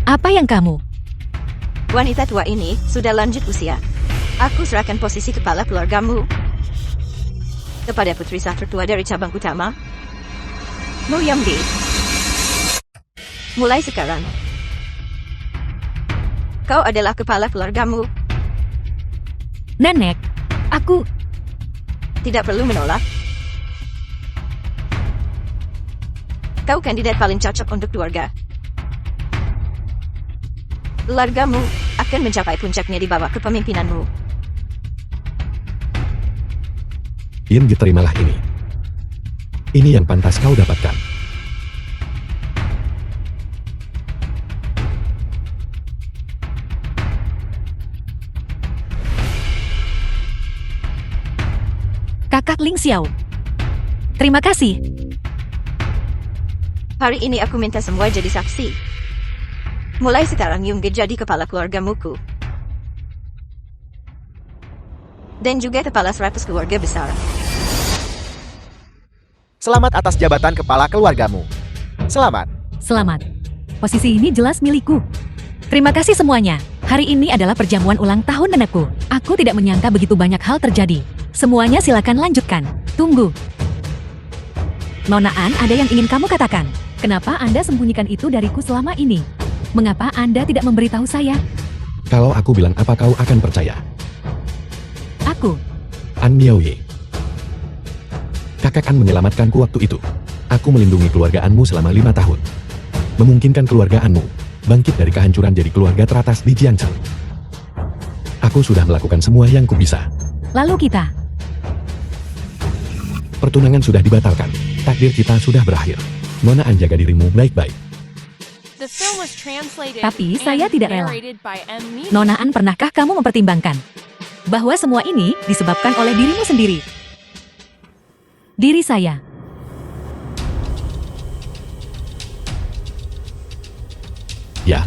A: apa yang kamu?
E: Wanita tua ini sudah lanjut usia. Aku serahkan posisi kepala keluargamu kepada putri sah tertua dari cabang utama, Mu Yonggi. Mulai sekarang, kau adalah kepala keluargamu.
A: Nenek, aku...
E: Tidak perlu menolak. Kau kandidat paling cocok untuk keluarga. Keluargamu akan mencapai puncaknya di bawah kepemimpinanmu.
B: Yun Ge, terimalah ini. Ini yang pantas kau dapatkan.
A: Kakak Ling Xiao. Terima kasih.
E: Hari ini aku minta semua jadi saksi. Mulai sekarang Yonggi jadi kepala keluargamuku. Dan juga kepala 100 keluarga besar.
C: Selamat atas jabatan kepala keluargamu. Selamat.
A: Selamat. Posisi ini jelas milikku. Terima kasih semuanya. Hari ini adalah perjamuan ulang tahun nenekku. Aku tidak menyangka begitu banyak hal terjadi. Semuanya silakan lanjutkan. Tunggu. Nona An, ada yang ingin kamu katakan? Kenapa Anda sembunyikan itu dariku selama ini? Mengapa Anda tidak memberitahu saya?
B: Kalau aku bilang apa kau akan percaya?
A: Aku.
B: An Miaoye. Kakak An menyelamatkanku waktu itu. Aku melindungi keluarga Anmu selama 5 tahun. Memungkinkan keluarga Anmu bangkit dari kehancuran jadi keluarga teratas di Jiangsu. Aku sudah melakukan semua yang kubisa.
A: Lalu kita.
B: Pertunangan sudah dibatalkan. Takdir kita sudah berakhir. Nona An, jaga dirimu baik-baik.
A: Tapi saya tidak rela. Nona An, pernahkah kamu mempertimbangkan bahwa semua ini disebabkan oleh dirimu sendiri? Diri saya.
B: Ya.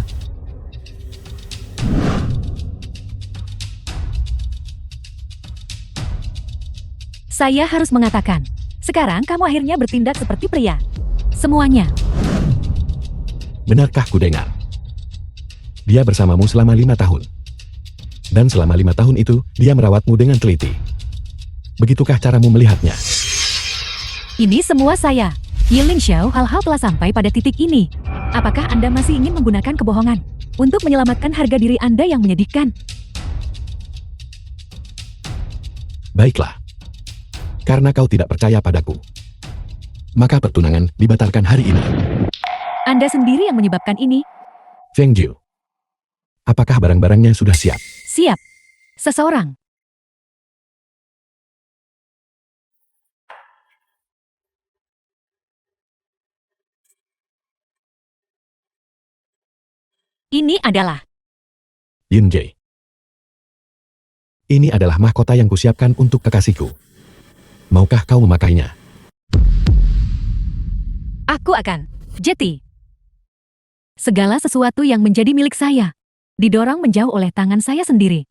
A: Saya harus mengatakan, sekarang kamu akhirnya bertindak seperti pria. Semuanya.
B: Benarkah ku dengar? Dia bersamamu selama 5 tahun. Dan selama 5 tahun itu, dia merawatmu dengan teliti. Begitukah caramu melihatnya?
A: Ini semua saya. Yiling Xiao, hal-hal telah sampai pada titik ini. Apakah Anda masih ingin menggunakan kebohongan untuk menyelamatkan harga diri Anda yang menyedihkan?
B: Baiklah. Karena kau tidak percaya padaku, maka pertunangan dibatalkan hari ini.
A: Anda sendiri yang menyebabkan ini.
B: Feng Jiu. Apakah barang-barangnya sudah siap?
A: Siap. Seseorang. Ini adalah.
B: Yin Jie. Ini adalah mahkota yang kusiapkan untuk kekasihku. Maukah kau memakainya?
A: Aku akan. Jeti. Segala sesuatu yang menjadi milik saya didorong menjauh oleh tangan saya sendiri.